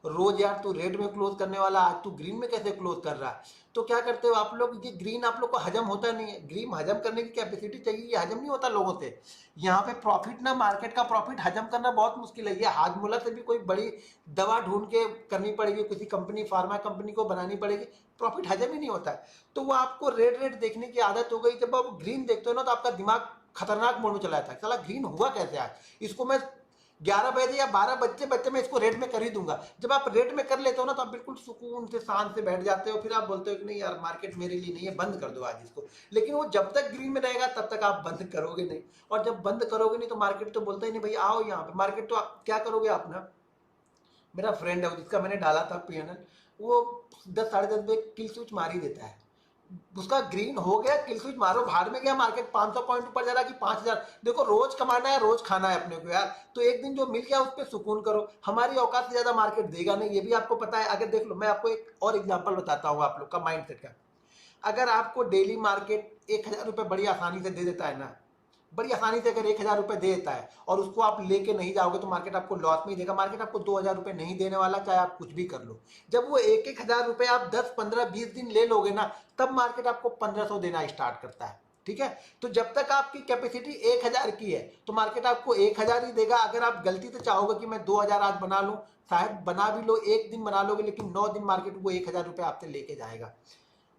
रोज यार तू रेड में क्लोज करने वाला, आज तू ग्रीन में कैसे क्लोज कर रहा है। तो क्या करते हो आप लोग, ये ग्रीन आप लोग को हजम होता नहीं है, ग्रीन हजम करने की कैपेसिटी चाहिए, ये हजम नहीं होता लोगों से। यहाँ पे प्रॉफिट ना, मार्केट का प्रॉफिट हजम करना बहुत मुश्किल है, ये हाजमोला से भी कोई बड़ी दवा ढूंढ के करनी पड़ेगी, किसी कंपनी फार्मा कंपनी को बनानी पड़ेगी, प्रॉफिट हजम ही नहीं होता है। तो वो आपको रेड रेड देखने की आदत हो गई, जब आप ग्रीन देखते हो ना तो आपका दिमाग खतरनाक मोड में चला जाता है, चला ग्रीन हुआ कैसे आज, इसको मैं 11 बजे या 12 बच्चे मैं इसको रेड में कर ही दूंगा। जब आप रेड में कर लेते हो ना तो आप बिल्कुल सुकून से शांत से बैठ जाते हो, फिर आप बोलते हो कि नहीं यार मार्केट मेरे लिए नहीं है, बंद कर दो आज इसको। लेकिन वो जब तक ग्रीन में रहेगा तब तक आप बंद करोगे नहीं, और जब बंद करोगे नहीं तो मार्केट तो बोलता ही नहीं भाई आओ यहाँ पे। मार्केट तो आप क्या करोगे, आप ना, मेरा फ्रेंड है जिसका मैंने डाला था पीएनएल, वो 10 साढ़े 10 बजे किल स्विच मार ही देता है, उसका ग्रीन हो गया, किल स्विच मारो, बाहर में गया, मार्केट 500 पॉइंट ऊपर जा रहा कि 5,000। देखो रोज कमाना है, रोज खाना है अपने को यार, तो एक दिन जो मिल गया उस पर सुकून करो। हमारी औकात से ज्यादा मार्केट देगा नहीं, ये भी आपको पता है। अगर देख लो, मैं आपको एक और एग्जांपल बताता हूँ आप लोग का माइंडसेट का। अगर आपको डेली मार्केट 1,000 रुपए बड़ी आसानी से दे देता है ना, बड़ी आसानी से अगर 1,000 रुपए दे देता है और उसको आप लेके नहीं जाओगे तो मार्केट आपको लॉस में ही देगा। मार्केट आपको 2,000 रुपए नहीं देने वाला, चाहे आप कुछ भी कर लो। जब वो 1,000 रुपए आप 10 15 20 दिन ले लोगे ना, तब मार्केट आपको 1,500 देना स्टार्ट करता है। ठीक है, तो जब तक आपकी कैपेसिटी 1,000 की है तो मार्केट आपको 1,000 ही देगा। अगर आप गलती से चाहोगे कि मैं 2,000 आज बना लूं, शायद बना भी लो, एक दिन बना लोगे, लेकिन 9 दिन मार्केट वो 1,000 रुपए आपसे लेके जाएगा।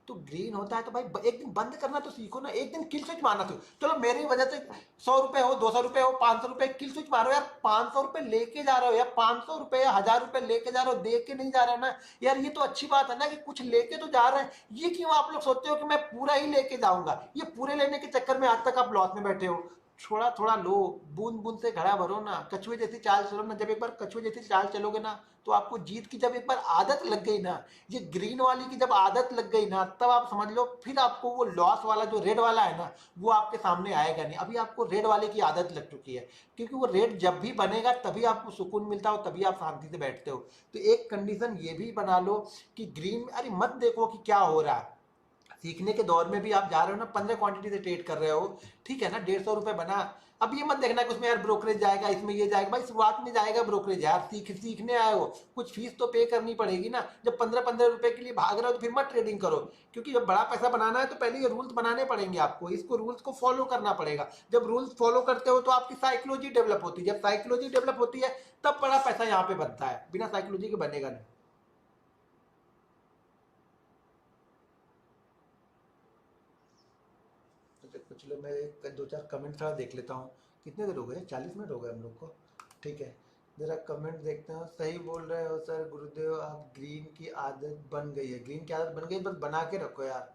तो ग्रीन होता है तो भाई एक दिन बंद करना तो सीखो ना, एक दिन किल स्विच मारना तो चलो मेरी वजह से 100 रुपए हो, 200 रुपए हो, 500 रुपए किल स्विच मारो यार। 500 रुपए लेके जा रहे हो यार, 500 रुपए 1000 रुपए लेके जा रहे हो, दे के नहीं जा रहे हो ना यार। ये तो अच्छी बात है ना कि कुछ लेके तो जा रहे हैं। ये क्यों आप लोग सोचते हो कि मैं पूरा ही लेके जाऊंगा? ये पूरे लेने के चक्कर में आज तक आप लॉस में बैठे हो। थोड़ा थोड़ा लो, बूंद बूंद से घड़ा भरो ना, कछुए जैसी चाल चलो ना। जब एक बार कछुए जैसी चाल चलोगे ना तो आपको जीत की जब एक बार आदत लग गई ना, ये ग्रीन वाली की जब आदत लग गई ना, तब आप समझ लो फिर आपको वो लॉस वाला जो रेड वाला है ना वो आपके सामने आएगा नहीं। अभी आपको रेड वाले की आदत लग चुकी है, क्योंकि वो रेड जब भी बनेगा तभी आपको सुकून मिलता हो, तभी आप शांति से बैठते हो। तो एक कंडीशन ये भी बना लो कि ग्रीन, अरे मत देखो कि क्या हो रहा है। सीखने के दौर में भी आप जा रहे हो ना, 15 क्वांटिटी से ट्रेड कर रहे हो, ठीक है ना, 150 रुपए बना। अब ये मत देखना कि उसमें यार ब्रोकरेज जाएगा, इसमें ये जाएगा। भाई शुरुआत में जाएगा ब्रोकरेज यार, सीखने आए हो, कुछ फीस तो पे करनी पड़ेगी ना। जब 15-15 रुपए के लिए भाग रहे हो तो फिर मत ट्रेडिंग करो, क्योंकि जब बड़ा पैसा बनाना है तो पहले ये रूल्स बनाने पड़ेंगे आपको, इसको रूल्स को फॉलो करना पड़ेगा। जब रूल्स फॉलो करते हो तो आपकी साइकोलॉजी डेवलप होती है, जब साइकोलॉजी डेवलप होती है तब बड़ा पैसा यहाँ पे बनता है, बिना साइकोलॉजी के बनेगा नहीं। कुछ लोग, मैं एक दो चार कमेंट थोड़ा देख लेता हूँ। कितने देर हो गए? 40 मिनट हो गए हम लोग को, ठीक है। जरा कमेंट देखते हैं। सही बोल रहे हो सर गुरुदेव, आप ग्रीन की आदत बन गई है, ग्रीन की आदत बन गई, बस बना के रखो यार,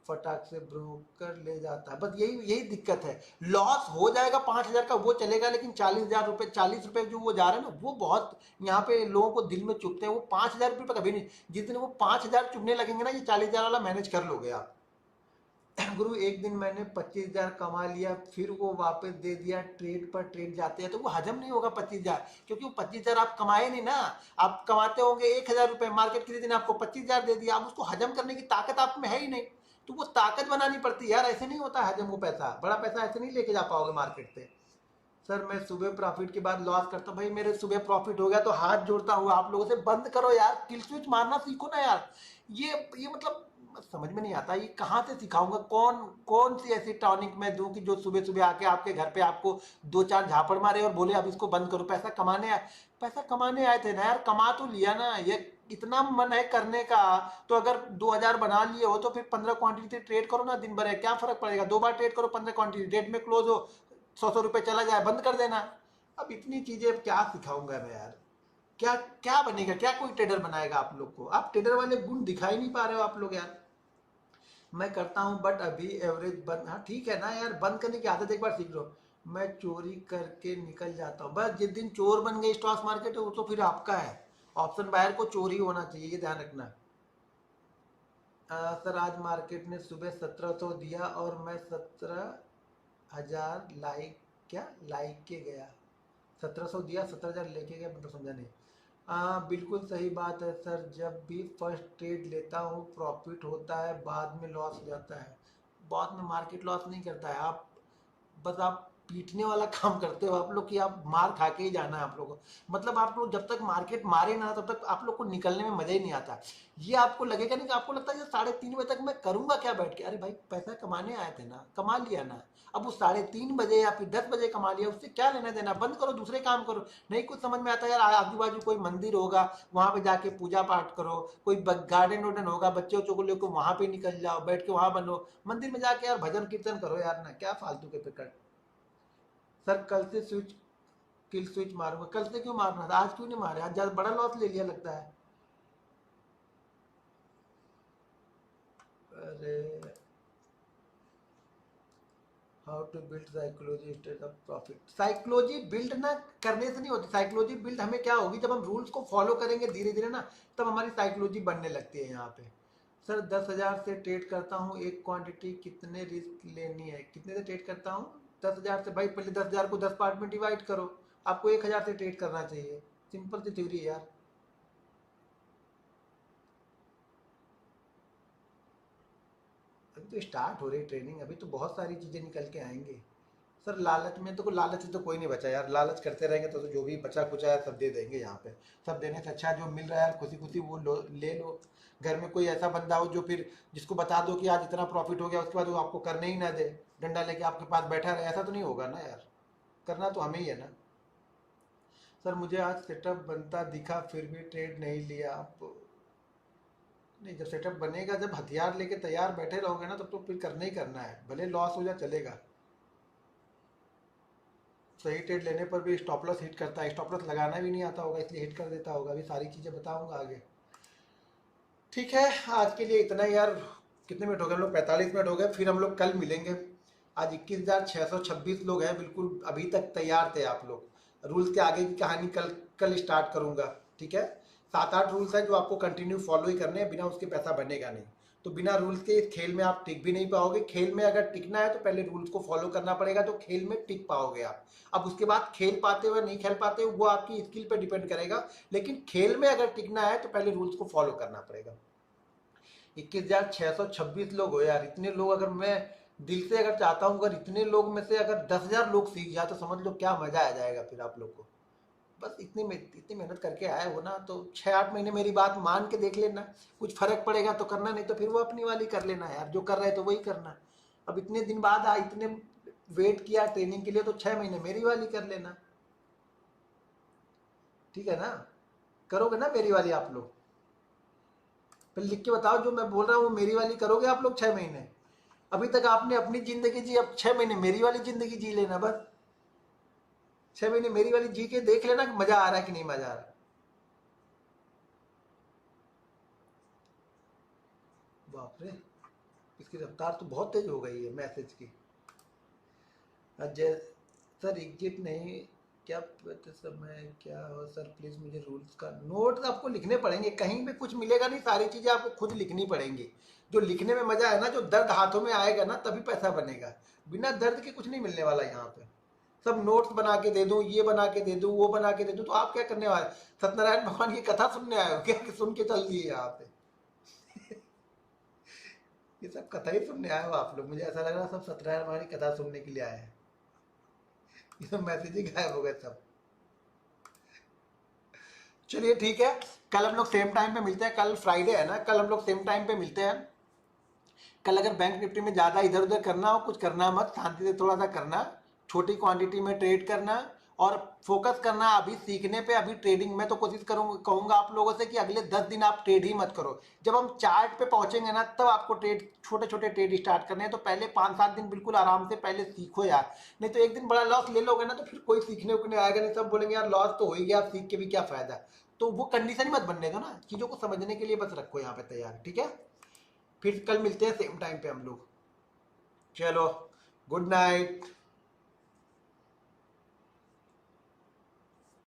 फटाक से ब्रोकर ले जाता है, बस यही यही दिक्कत है। लॉस हो जाएगा 5,000 का वो चलेगा, लेकिन 40,000 रुपये, 40 रुपये जो वो जा रहे हैं ना वो बहुत यहाँ पे लोगों को दिल में चुभते हैं। वो 5,000 रुपये कभी नहीं, जिस दिन वो 5,000 चुभने लगेंगे ना, ये 40,000 वाला मैनेज कर लोगे आप। गुरु एक दिन मैंने 25,000 कमा लिया, फिर वो वापस दे दिया, ट्रेड पर ट्रेड जाते हैं तो वो हजम नहीं होगा 25,000, क्योंकि वो 25,000 आप कमाए नहीं ना। आप कमाते होंगे 1,000 रुपए, मार्केट किसी दिन आपको 25,000 दे दिया, आप उसको हजम करने की ताकत आप में है ही नहीं। तो वो ताकत बनानी पड़ती है यार, ऐसे नहीं होता हजम। वो पैसा, बड़ा पैसा ऐसे नहीं लेके जा पाओगे मार्केट से। सर मैं सुबह प्रॉफिट के बाद लॉस करता हूँ। भाई मेरे सुबह प्रॉफिट हो गया तो हाथ जोड़ता हूँ आप लोगों से, बंद करो यार, किल स्विच मारना सीखो ना यार। ये मतलब समझ में नहीं आता, ये कहाँ से सिखाऊंगा? कौन कौन सी ऐसी टॉनिक मैं दूं कि जो सुबह सुबह आके आपके घर पे आपको दो चार झापड़ मारे और बोले अब इसको बंद करो? पैसा कमाने आए, पैसा कमाने आए थे ना यार, कमा तो लिया ना। ये इतना मन है करने का तो अगर 2,000 बना लिए हो तो फिर 15 क्वांटिटी से ट्रेड करो ना दिन भर है, क्या फर्क पड़ेगा? 2 बार ट्रेड करो, 15 क्वांटिटी, डेट में क्लोज हो, 100-100 रुपये चला जाए, बंद कर देना। अब इतनी चीजें क्या सिखाऊंगा मैं यार? क्या क्या बनेगा? क्या कोई ट्रेडर बनाएगा आप लोग को? आप ट्रेडर वाले गुण दिखाई नहीं पा रहे हो आप लोग यार। मैं करता हूँ बट अभी एवरेज बंद, हाँ ठीक है ना यार, बंद करने की आदत एक बार सीख लो। मैं चोरी करके निकल जाता हूँ, बस जिस दिन चोर बन गए स्टॉक मार्केट वो तो फिर आपका है। ऑप्शन बायर को चोरी होना चाहिए, ये ध्यान रखना। सर आज मार्केट ने सुबह 1700 दिया और मैं 17,000 लाइक, क्या लाइक के गया? 1700 दिया, 17,000 लेके गया, मतलब समझा नहीं। हाँ बिल्कुल सही बात है सर, जब भी फर्स्ट ट्रेड लेता हूँ प्रॉफिट होता है, बाद में लॉस हो जाता है। बाद में मार्केट लॉस नहीं करता है, आप बस आप पीटने वाला काम करते हो आप लोग कि आप मार खा के ही जाना है आप लोगों को। मतलब आप लोग जब तक मार्केट मारे ना तब तक आप लोग को निकलने में मजा ही नहीं आता। ये आपको लगेगा नहीं कि आपको लगता है 3:30 बजे तक मैं करूंगा क्या बैठ के? अरे भाई पैसा कमाने आए थे ना, कमा लिया ना। अब उस 3:30 बजे या फिर 10 बजे कमा लिया, उससे क्या लेना देना? बंद करो, दूसरे काम करो। नहीं कुछ समझ में आता यार, आजू बाजू कोई मंदिर होगा वहां पे जाके पूजा पाठ करो, कोई गार्डन वार्डन होगा, बच्चे बच्चों को लेकर वहां पे निकल जाओ, बैठ के वहां बनो, मंदिर में जाके यार भजन कीर्तन करो यार ना, क्या फालतू के फिक्र। सर कल से स्विच, किल स्विच मारूंगा। कल से क्यों मारना था, आज क्यों नहीं मारे? आज ज्यादा बड़ा लॉस ले लिया लगता है। अरे how to build psychology state of profit? Psychology build ना करने से नहीं होती। साइकोलॉजी बिल्ड हमें क्या होगी, जब हम रूल्स को फॉलो करेंगे धीरे धीरे ना, तब हमारी साइकोलॉजी बनने लगती है यहाँ पे। सर 10,000 से ट्रेड करता हूँ, एक क्वांटिटी कितने रिस्क लेनी है? कितने से ट्रेड करता हूँ? 10,000 से। भाई पहले 10,000 को 10 पार्ट में डिवाइड करो, आपको 1,000 से ट्रेड करना चाहिए। सिंपल सी थ्योरी है यार। अभी तो स्टार्ट हो रही ट्रेनिंग, अभी तो बहुत सारी चीज़ें निकल के आएंगे। सर लालच में तो, लालच से तो कोई नहीं बचा यार, लालच करते रहेंगे तो जो भी बचा कुचा है सब दे देंगे यहाँ पे। सब देने से अच्छा जो मिल रहा है खुशी खुशी वो ले लो। घर में कोई ऐसा बंदा हो जो फिर जिसको बता दो कि आज इतना प्रॉफिट हो गया, उसके बाद वो आपको करने ही ना दे, डंडा लेके आपके पास बैठा रहे, ऐसा तो नहीं होगा ना यार। करना तो हमें ही है ना। सर मुझे आज सेटअप बनता दिखा फिर भी ट्रेड नहीं लिया आप। नहीं, जब सेटअप बनेगा, जब हथियार लेके तैयार बैठे रहोगे ना, तब तो फिर करना ही करना है, भले लॉस हो जाए चलेगा। सही ट्रेड लेने पर भी स्टॉप लॉस हिट करता है, स्टॉप लॉस लगाना भी नहीं आता होगा इसलिए हिट कर देता होगा। अभी सारी चीज़ें बताऊंगा आगे। ठीक है, आज के लिए इतना ही यार। कितने मिनट हो गए हम लोग? 45 मिनट हो गए। फिर हम लोग कल मिलेंगे। आज 21,626 लोग हैं, बिल्कुल अभी तक तैयार थे आप लोग। रूल्स के आगे की कहानी कल कल स्टार्ट करूंगा। ठीक है, 7-8 रूल्स हैं जो आपको कंटिन्यू फॉलो ही करने हैं, बिना उसके पैसा बनेगा नहीं। तो बिना रूल्स के इस खेल में आप टिक भी नहीं पाओगे। खेल में अगर टिकना है तो पहले रूल्स को फॉलो करना पड़ेगा, तो खेल में टिक पाओगे आप। अब उसके बाद खेल पाते हुए नहीं खेल पाते वो आपकी स्किल पे डिपेंड करेगा, लेकिन खेल में अगर टिकना है तो पहले रूल्स को फॉलो करना पड़ेगा। 21,626 लोग हो यार। इतने लोग, अगर मैं दिल से अगर चाहता हूँ, अगर इतने लोग में से अगर 10,000 लोग सीख जाए तो समझ लो क्या मजा आ जाएगा फिर आप लोग को। बस इतनी मेहनत करके आए हो ना, तो 6-8 महीने मेरी बात मान के देख लेना। कुछ फर्क पड़ेगा तो करना, नहीं तो फिर वो अपनी वाली कर लेना यार। जो कर रहे हैं तो वही करना। अब इतने दिन बाद इतने वेट किया ट्रेनिंग के लिए, तो 6 महीने मेरी वाली कर लेना। ठीक है ना? करोगे ना मेरी वाली आप लोग? फिर लिख के बताओ, जो मैं बोल रहा हूँ वो मेरी वाली करोगे आप लोग 6 महीने? अभी तक आपने अपनी जिंदगी जी, अब 6 महीने मेरी वाली जिंदगी जी लेना बस। 6 महीने मेरी वाली जी के देख लेना कि मजा आ रहा है कि नहीं मजा आ रहा है। बाप रे, इसकी रफ्तार तो बहुत तेज हो गई है मैसेज की। अजय सर, एग्जिट नहीं क्या पता समय क्या हो सर? प्लीज मुझे रूल्स का नोट आपको लिखने पड़ेंगे, कहीं पे कुछ मिलेगा नहीं, सारी चीजें आपको खुद लिखनी पड़ेंगी। जो लिखने में मजा है ना, जो दर्द हाथों में आएगा ना, तभी पैसा बनेगा। बिना दर्द के कुछ नहीं मिलने वाला यहाँ पे। सब नोट्स बना के दे दूं, ये बना के दे दूं, वो बना के दे दूं, तो आप क्या करने वाले? सत्यनारायण भगवान की कथा सुनने आए हो क्या, कि सुन के चल दिए यहाँ पे? ये सब कथा ही सुनने आए हो आप लोग? मुझे ऐसा लग रहा है सब सत्यनारायण भगवान की कथा सुनने के लिए आए हैं। ये सब मैसेज ही गायब हो गए सब। चलिए ठीक है, कल हम लोग सेम टाइम पे मिलते हैं। कल फ्राइडे है ना, कल हम लोग सेम टाइम पे मिलते हैं। कल अगर बैंक निफ्टी में ज़्यादा इधर उधर करना हो, कुछ करना मत, शांति से थोड़ा सा करना, छोटी क्वांटिटी में ट्रेड करना और फोकस करना अभी सीखने पे, अभी ट्रेडिंग में। तो कोशिश करूँगा, कहूँगा आप लोगों से कि अगले 10 दिन आप ट्रेड ही मत करो। जब हम चार्ट पे पहुंचेंगे ना, तब आपको ट्रेड, छोटे छोटे ट्रेड स्टार्ट करने हैं। तो पहले 5-7 दिन बिल्कुल आराम से पहले सीखो यार। नहीं तो एक दिन बड़ा लॉस ले लोगे ना, तो फिर कोई सीखने उखने आएगा नहीं, सब बोलेंगे यार लॉस तो हो ही गया, आप सीख के भी क्या फायदा। तो वो कंडीशन ही मत बनने दो ना, चीज़ों को समझने के लिए बस रखो यहाँ पे तैयार। ठीक है, फिर कल मिलते हैं सेम टाइम पे हम लोग। चलो, गुड नाइट।